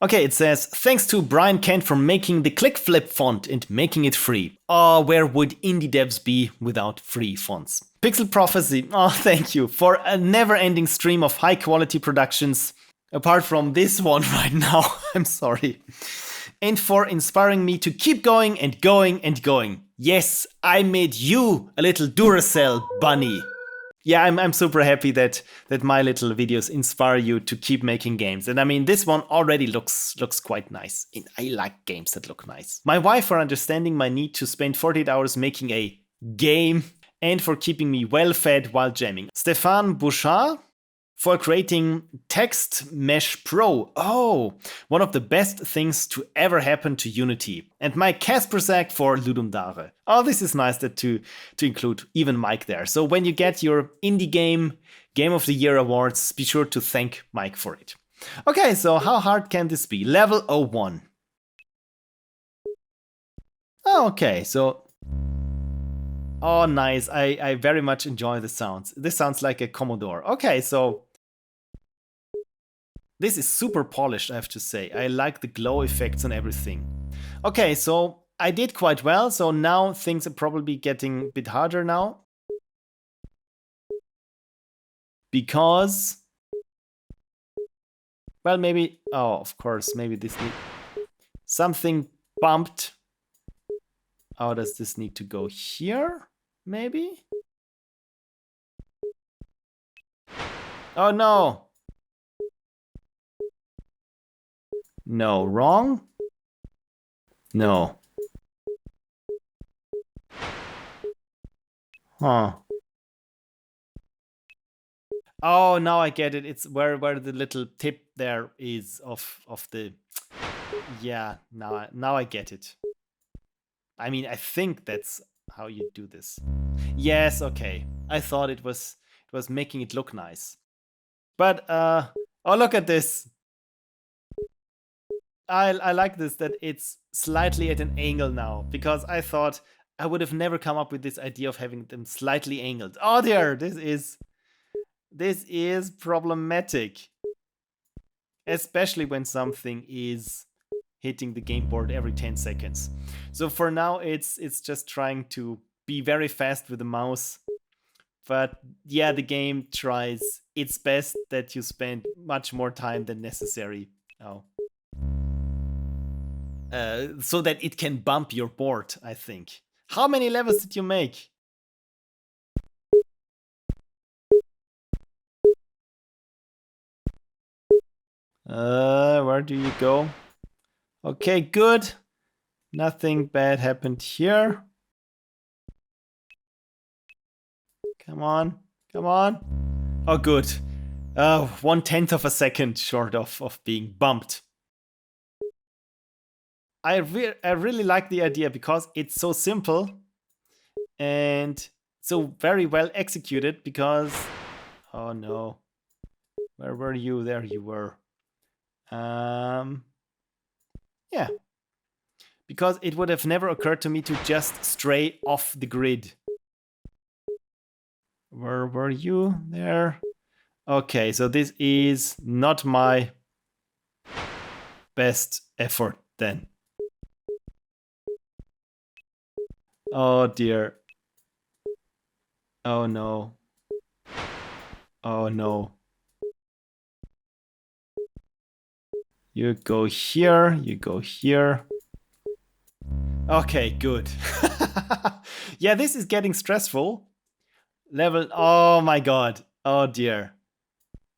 [SPEAKER 1] Okay, it says, thanks to Brian Kent for making the click flip font and making it free. Oh, where would indie devs be without free fonts? Pixel Prophecy, oh, thank you for a never-ending stream of high-quality productions. Apart from this one right now, I'm sorry. And for inspiring me to keep going and going and going. Yes, I made you a little Duracell bunny. Yeah, I'm super happy that my little videos inspire you to keep making games. And I mean, this one already looks quite nice. And I like games that look nice. My wife for understanding my need to spend 48 hours making a game, and for keeping me well fed while jamming. Stefan Bouchard for creating Text Mesh Pro. Oh, one of the best things to ever happen to Unity. And Mike Kaspersak for Ludum Dare. Oh, this is nice that to include even Mike there. So when you get your indie game of the year awards, be sure to thank Mike for it. Okay, so how hard can this be? Level 01. Okay, so oh, nice. I very much enjoy the sounds. This sounds like a Commodore. Okay, so this is super polished, I have to say. I like the glow effects and everything. Okay, so I did quite well. So now things are probably getting a bit harder now. Because, well, maybe, oh, of course, maybe this need something bumped. Oh, does this need to go here? Maybe? Oh no! No, wrong? No. Huh. Oh, now I get it. It's where the little tip there is of the... Yeah, now I get it. I mean, I think that's how you do this. Yes, okay. I thought it was making it look nice. But oh, look at this. I like this, that it's slightly at an angle now, because I thought I would have never come up with this idea of having them slightly angled. Oh dear, this is problematic. Especially when something is hitting the game board every 10 seconds. So for now, it's just trying to be very fast with the mouse. But yeah, the game tries its best that you spend much more time than necessary. Oh. So that it can bump your board, I think. How many levels did you make? Where do you go? Okay, good. Nothing bad happened here. Come on, come on. Oh, good. 1/10 of a second short of being bumped. I really like the idea because it's so simple and so very well executed because... Oh no. Where were you? There you were. Yeah. Because it would have never occurred to me to just stray off the grid. Where were you? There. Okay, so this is not my best effort then. Oh dear. Oh no. Oh no. You go here, you go here. Okay, good. Yeah, this is getting stressful. Level, oh my god. Oh dear.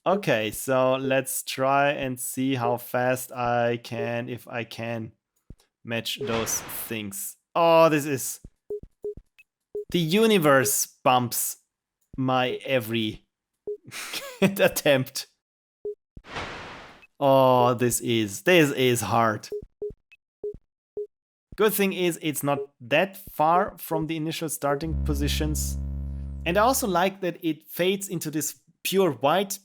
[SPEAKER 1] Okay, so let's try and see how fast I can, if I can match those things. Oh, this is... The universe bumps my every attempt. Oh, this is hard. Good thing is it's not that far from the initial starting positions. And I also like that it fades into this pure white.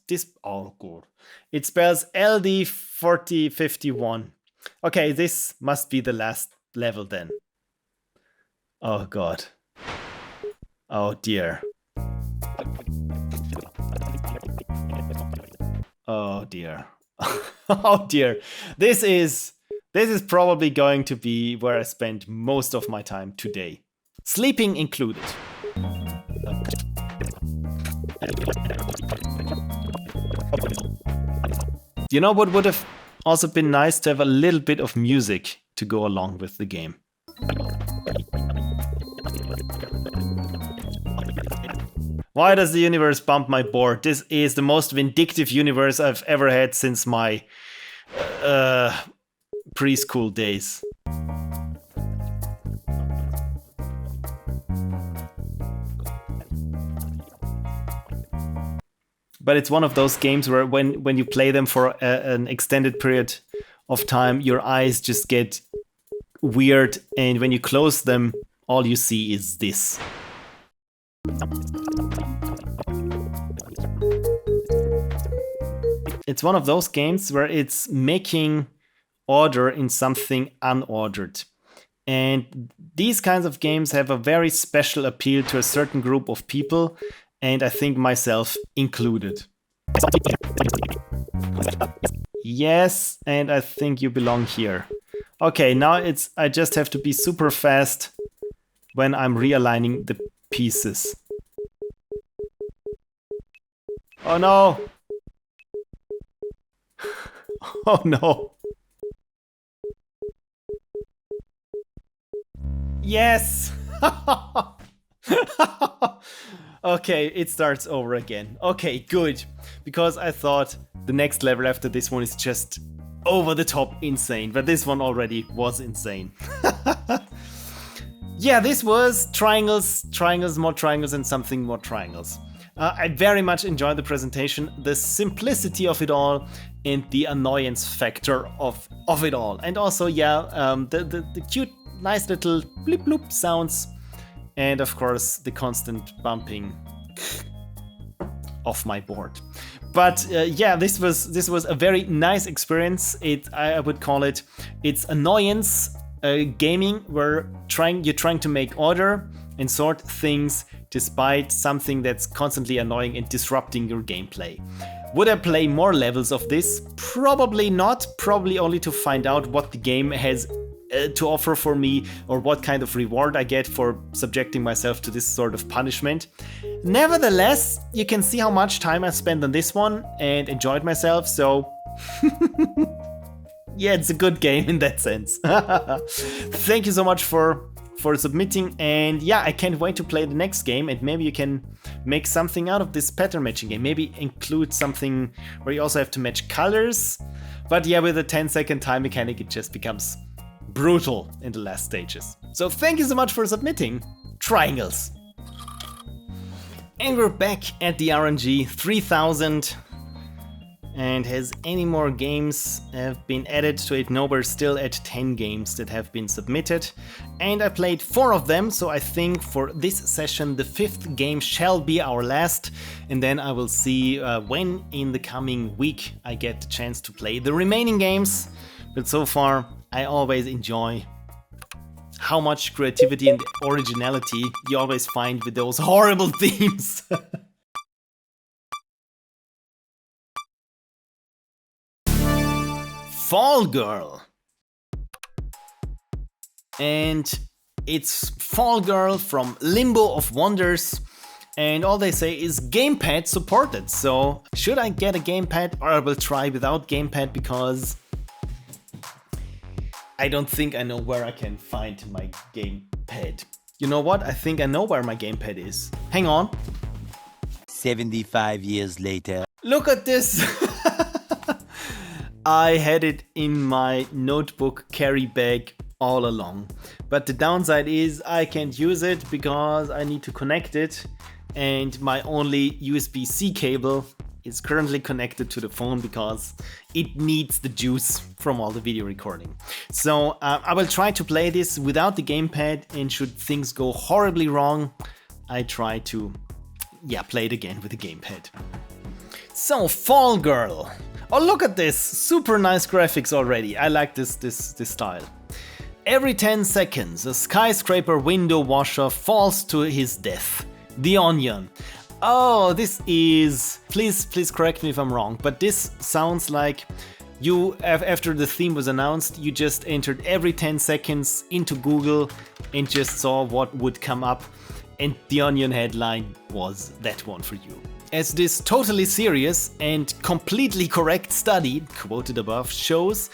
[SPEAKER 1] Oh god. It spells LD4051. Okay, this must be the last level then. Oh god. Oh dear. Oh dear. Oh dear. This is probably going to be where I spend most of my time today. Sleeping included. You know what would have also been nice? To have a little bit of music to go along with the game. Why does the universe bump my board? This is the most vindictive universe I've ever had since my preschool days. But it's one of those games where when you play them for an extended period of time, your eyes just get weird, and when you close them, all you see is this. It's one of those games where it's making order in something unordered. And these kinds of games have a very special appeal to a certain group of people, and I think myself included. Yes, and I think you belong here. Okay, now I just have to be super fast when I'm realigning the pieces. Oh no! Oh no! Yes! Okay, it starts over again. Okay, good. Because I thought the next level after this one is just over the top insane, but this one already was insane. Yeah, this was triangles, more triangles, and something more triangles. I very much enjoyed the presentation, the simplicity of it all, and the annoyance factor of it all. And also, yeah, the cute, nice little blip bloop sounds, and of course the constant bumping off my board. But yeah, this was a very nice experience. I would call it's annoyance gaming, where you're trying to make order and sort things despite something that's constantly annoying and disrupting your gameplay. Would I play more levels of this? Probably not. Probably only to find out what the game has to offer for me, or what kind of reward I get for subjecting myself to this sort of punishment. Nevertheless, you can see how much time I spent on this one and enjoyed myself, so yeah, it's a good game in that sense. Thank you so much for submitting, and yeah, I can't wait to play the next game, and maybe you can make something out of this pattern matching game. Maybe include something where you also have to match colors. But yeah, with a 10-second time mechanic, it just becomes brutal in the last stages. So thank you so much for submitting triangles. And we're back at the RNG 3000. And has any more games have been added to it? No, we're still at 10 games that have been submitted. And I played 4 of them, so I think for this session the 5th game shall be our last. And then I will see when in the coming week I get the chance to play the remaining games. But so far, I always enjoy how much creativity and originality you always find with those horrible themes. Fall Girl. And it's Fall Girl from Limbo of Wonders. And all they say is gamepad supported. So should I get a gamepad, or I will try without gamepad, because I don't think I know where I can find my gamepad. You know what? I think I know where my gamepad is. Hang on.
[SPEAKER 3] 75 years later.
[SPEAKER 1] Look at this! I had it in my notebook carry bag all along. But the downside is I can't use it because I need to connect it, and my only USB-C cable is currently connected to the phone because it needs the juice from all the video recording. So I will try to play this without the gamepad, and should things go horribly wrong, I try to play it again with the gamepad. So Fall Girl. Oh, look at this! Super nice graphics already. I like this style. Every 10 seconds, a skyscraper window washer falls to his death. The Onion. Oh, this is... Please correct me if I'm wrong, but this sounds like you, after the theme was announced, you just entered every 10 seconds into Google and just saw what would come up, and the Onion headline was that one for you. As this totally serious and completely correct study, quoted above, shows,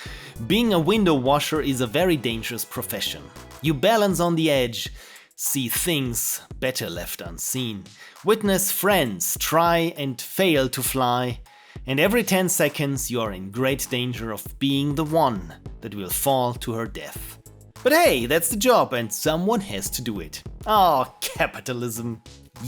[SPEAKER 1] being a window washer is a very dangerous profession. You balance on the edge, see things better left unseen, witness friends try and fail to fly, and every 10 seconds you are in great danger of being the one that will fall to her death. But hey, that's the job, and someone has to do it. Oh, capitalism.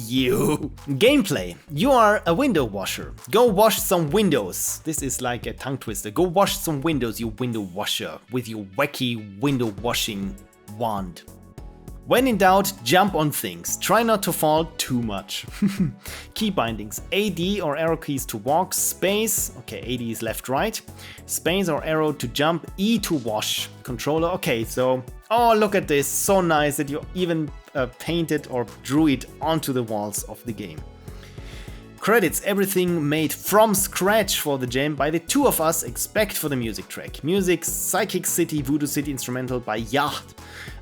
[SPEAKER 1] You. Gameplay. You are a window washer. Go wash some windows. This is like a tongue twister. Go wash some windows, you window washer, with your wacky window washing wand. When in doubt, jump on things. Try not to fall too much. Key bindings. AD or arrow keys to walk. Space. Okay, AD is left, right. Space or arrow to jump. E to wash. Controller. Okay, so... Oh, look at this. So nice that you even painted or drew it onto the walls of the game. Credits. Everything made from scratch for the jam by the two of us, except for the music track. Music. Psychic City, Voodoo City instrumental by Yacht.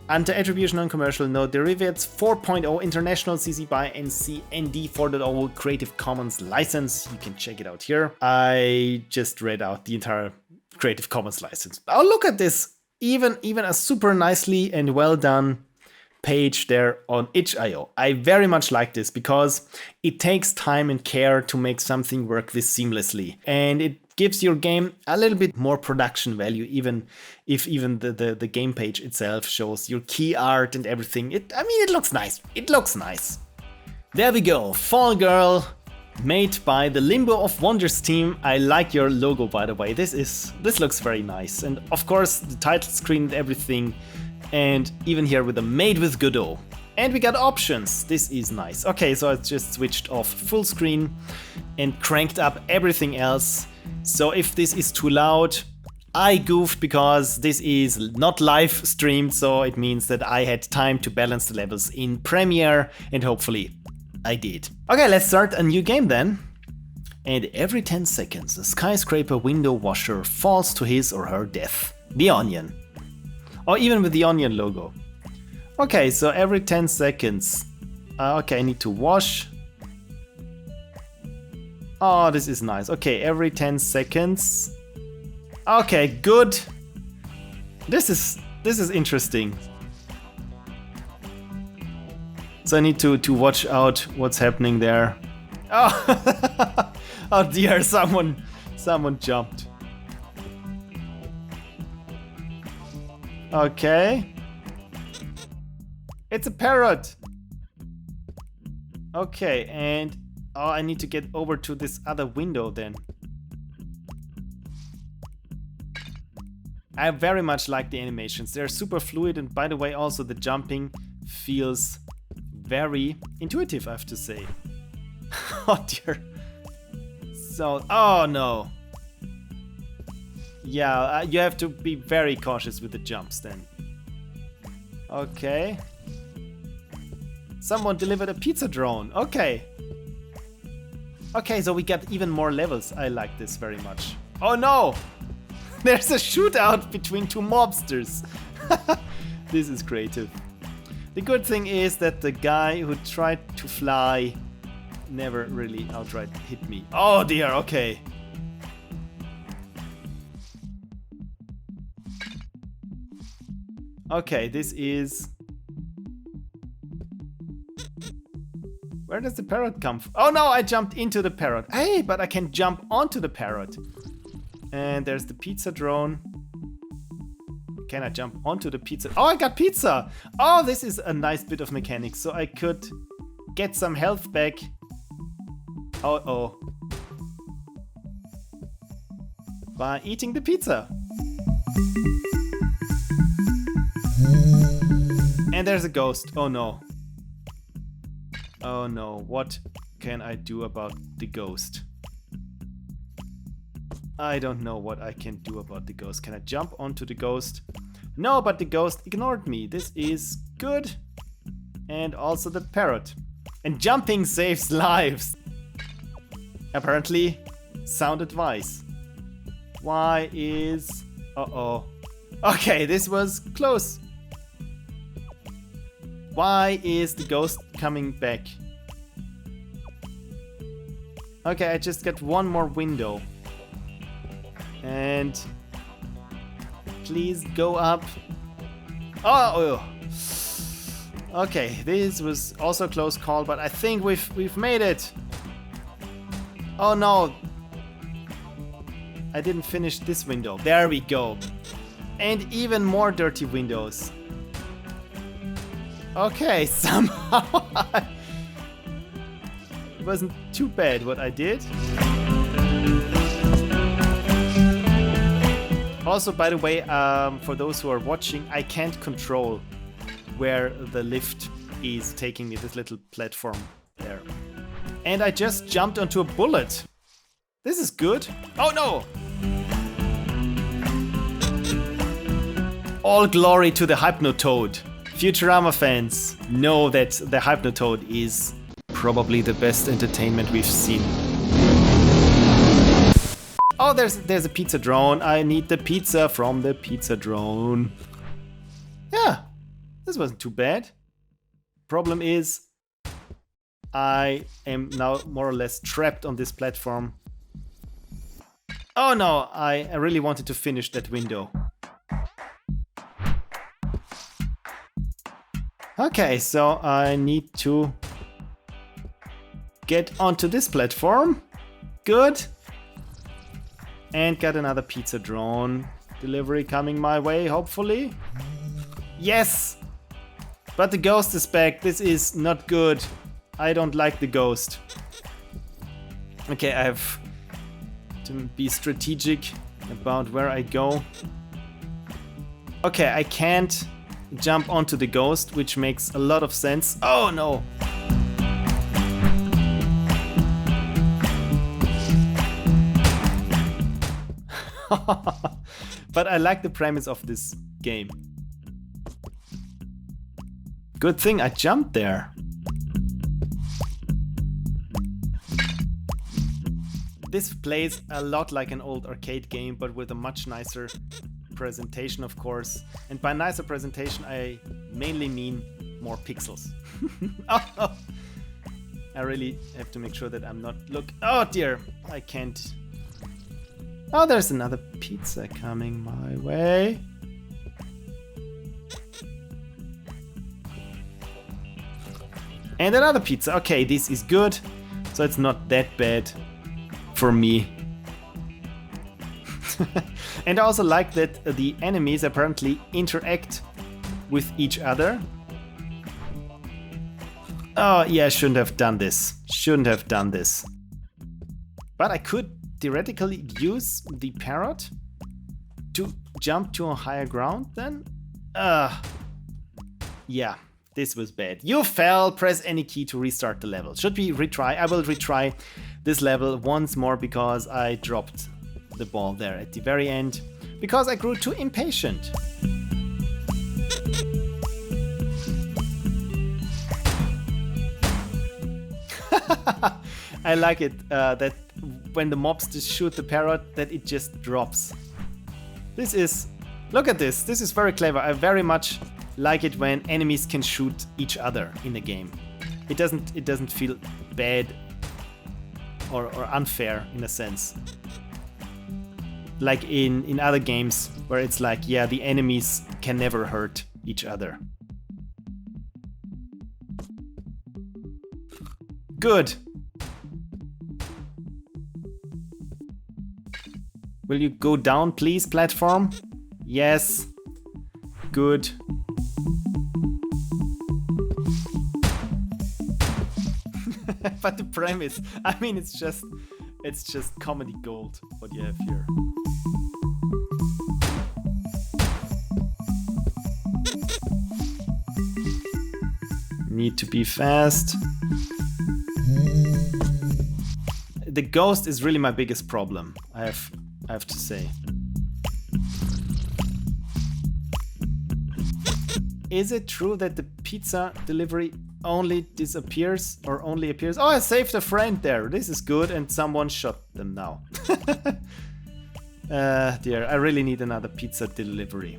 [SPEAKER 1] Anti-attribution non-commercial, no derivatives, 4.0 international CC by ND 4.0 Creative Commons license. You can check it out here. I just read out the entire Creative Commons license. Oh, look at this! Even a super nicely and well done page there on itch.io. I very much like this because it takes time and care to make something work this seamlessly. And it gives your game a little bit more production value, even if the game page itself shows your key art and everything. It looks nice. It looks nice. There we go. Fall Girl, made by the Limbo of Wonders team. I like your logo, by the way. This looks very nice. And of course, the title screen and everything. And even here with the Made with Godot. And we got options. This is nice. Okay, so I just switched off full screen and cranked up everything else. So if this is too loud, I goofed because this is not live streamed. So it means that I had time to balance the levels in Premiere, and hopefully I did. Okay, let's start a new game then. And every 10 seconds, a skyscraper window washer falls to his or her death. The Onion. Or even with the Onion logo. Okay, so every 10 seconds. Okay, I need to wash. Oh, this is nice. Okay, every 10 seconds. Okay, good. This is interesting. So I need to watch out what's happening there. Oh, oh dear, someone jumped. Okay. It's a parrot. Okay, and oh, I need to get over to this other window then. I very much like the animations. They're super fluid, and by the way, also the jumping feels very intuitive, I have to say. Oh dear. So, oh no. Yeah, you have to be very cautious with the jumps then. Okay. Someone delivered a pizza drone. Okay. Okay, so we got even more levels. I like this very much. Oh no! There's a shootout between two mobsters. This is creative. The good thing is that the guy who tried to fly never really outright hit me. Oh dear, okay. Okay, this is... Where does the parrot come from? Oh no, I jumped into the parrot. Hey, but I can jump onto the parrot. And there's the pizza drone. Can I jump onto the pizza? Oh, I got pizza! Oh, this is a nice bit of mechanics. So I could get some health back. Oh. By eating the pizza. And there's a ghost. Oh no. Oh no. What can I do about the ghost? I don't know what I can do about the ghost. Can I jump onto the ghost? No, but the ghost ignored me. This is good. And also the parrot. And jumping saves lives. Apparently, sound advice. Why is... Uh-oh. Okay, this was close. Why is the ghost coming back? Okay, I just got one more window. And please go up. Oh. Okay, this was also a close call, but I think we've made it. Oh no. I didn't finish this window. There we go. And even more dirty windows. Okay, somehow it wasn't too bad what I did. Also, by the way, for those who are watching, I can't control where the lift is taking me, this little platform there. And I just jumped onto a bullet. This is good. Oh no! All glory to the Hypnotoad. Futurama fans know that the Hypnotoad is probably the best entertainment we've seen. Oh, there's a pizza drone. I need the pizza from the pizza drone. Yeah, this wasn't too bad. Problem is, I am now more or less trapped on this platform. Oh no, I really wanted to finish that window. Okay, so I need to get onto this platform. Good. And got another pizza drone delivery coming my way, hopefully. Yes! But the ghost is back. This is not good. I don't like the ghost. Okay, I have to be strategic about where I go. Okay, I can't jump onto the ghost, which makes a lot of sense. Oh no! But I like the premise of this game. Good thing I jumped there. This plays a lot like an old arcade game, but with a much nicer presentation, of course. And by nicer presentation, I mainly mean more pixels. Oh, I really have to make sure that I'm not... Look, oh dear, I can't... Oh, there's another pizza coming my way. And another pizza. Okay, this is good. So it's not that bad for me. And I also like that the enemies apparently interact with each other. Oh yeah, I shouldn't have done this. Shouldn't have done this. But I could theoretically use the parrot to jump to a higher ground then? Yeah, this was bad. You fell, press any key to restart the level. Should we retry? I will retry this level once more because I dropped the ball there at the very end because I grew too impatient. I like it that when the mobs just shoot the parrot, that it just drops. This is... Look at this. This is very clever. I very much like it when enemies can shoot each other in a game. It doesn't feel bad or unfair in a sense. Like in other games where it's like, yeah, the enemies can never hurt each other. Good. Will you go down, please, platform? Yes. Good. But the premise, I mean, it's just comedy gold what you have here. Need to be fast. The ghost is really my biggest problem, I have to say. Is it true that the pizza delivery only disappears or only appears? Oh, I saved a friend there. This is good, and someone shot them now. Dear, I really need another pizza delivery.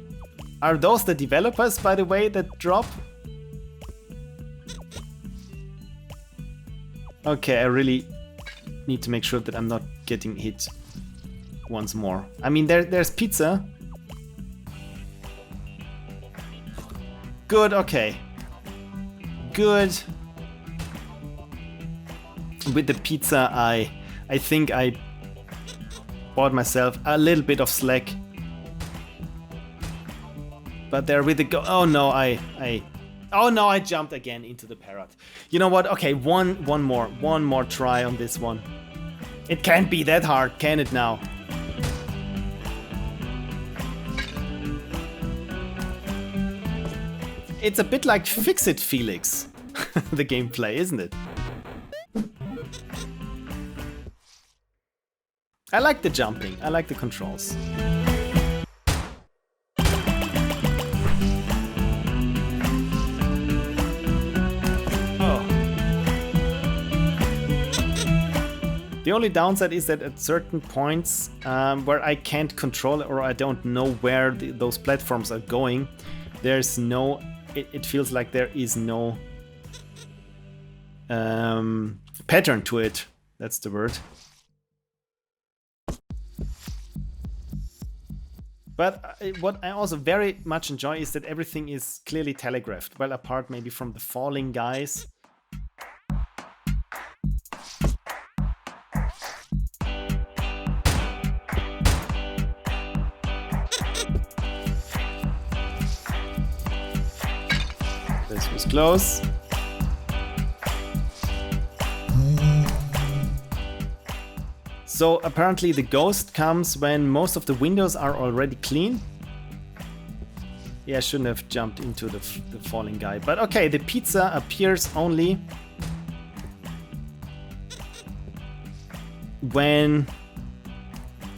[SPEAKER 1] Are those the developers, by the way, that drop? Okay, I really need to make sure that I'm not getting hit once more. I mean, there's pizza. Good, okay. Good. With the pizza, I think I bought myself a little bit of slack. But there with the go. Oh no, oh no, I jumped again into the parrot. You know what? Okay, one more try on this one. It can't be that hard, can it now? It's a bit like Fix-It Felix, the gameplay, isn't it? I like the jumping, I like the controls. Oh. The only downside is that at certain points where I can't control it or I don't know where those platforms are going, there's no... It feels like there is no pattern to it. That's the word. But what I also very much enjoy is that everything is clearly telegraphed, well apart maybe from the falling guys. This was close. So apparently the ghost comes when most of the windows are already clean. Yeah, I shouldn't have jumped into the falling guy. But okay, the pizza appears only when...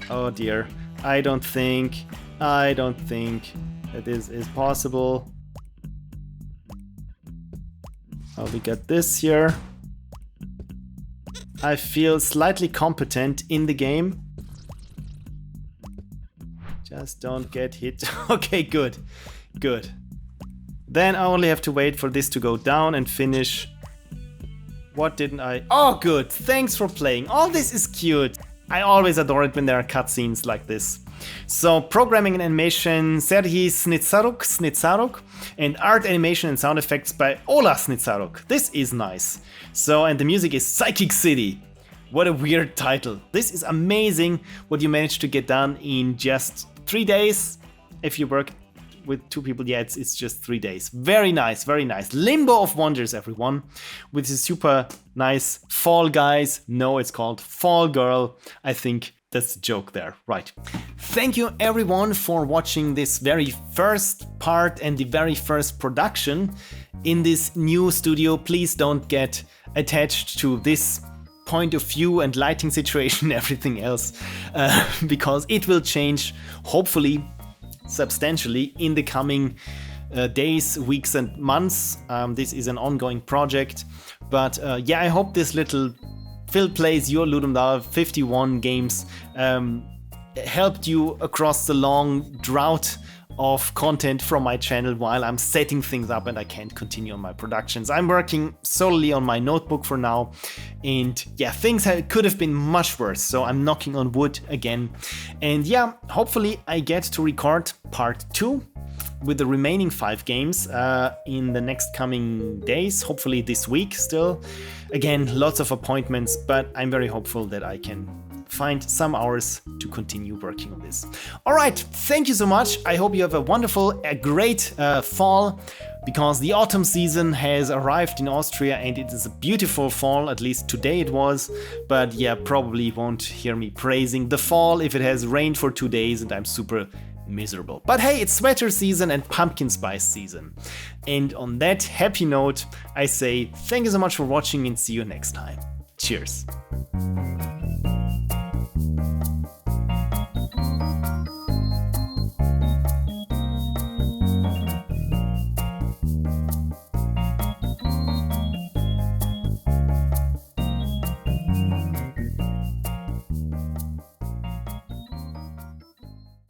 [SPEAKER 1] Oh dear, I don't think that this is possible. Oh, we got this here. I feel slightly competent in the game. Just don't get hit. Okay, good. Good. Then I only have to wait for this to go down and finish. What didn't I... Oh, good. Thanks for playing. All this is cute. I always adore it when there are cutscenes like this. So, programming and animation, Serhii Snitsaruk, and art, animation and sound effects by Ola Snitsaruk. This is nice. So, and the music is Psychic City. What a weird title. This is amazing what you managed to get done in just 3 days. If you work with 2 people, yeah, it's just 3 days. Very nice, very nice. Limbo of Wonders, everyone. With the super nice Fall Guys. No, it's called Fall Girl. I think that's the joke there, right. Thank you everyone for watching this very first part and the very first production in this new studio. Please don't get attached to this point of view and lighting situation, everything else, because it will change, hopefully, substantially in the coming days, weeks and months. This is an ongoing project, but yeah, I hope this little Phil Plays Your Ludum Dare 51 games helped you across the long drought of content from my channel while I'm setting things up and I can't continue on my productions. I'm working solely on my notebook for now, and yeah, things could have been much worse, so I'm knocking on wood again. And yeah, hopefully I get to record part 2 with the remaining 5 games in the next coming days, hopefully this week still. Again, lots of appointments, but I'm very hopeful that I can find some hours to continue working on this. All right, thank you so much. I hope you have a wonderful, great fall, because the autumn season has arrived in Austria and it is a beautiful fall, at least today it was. But yeah, probably won't hear me praising the fall if it has rained for 2 days and I'm super miserable. But hey, it's sweater season and pumpkin spice season. And on that happy note, I say thank you so much for watching and see you next time. Cheers.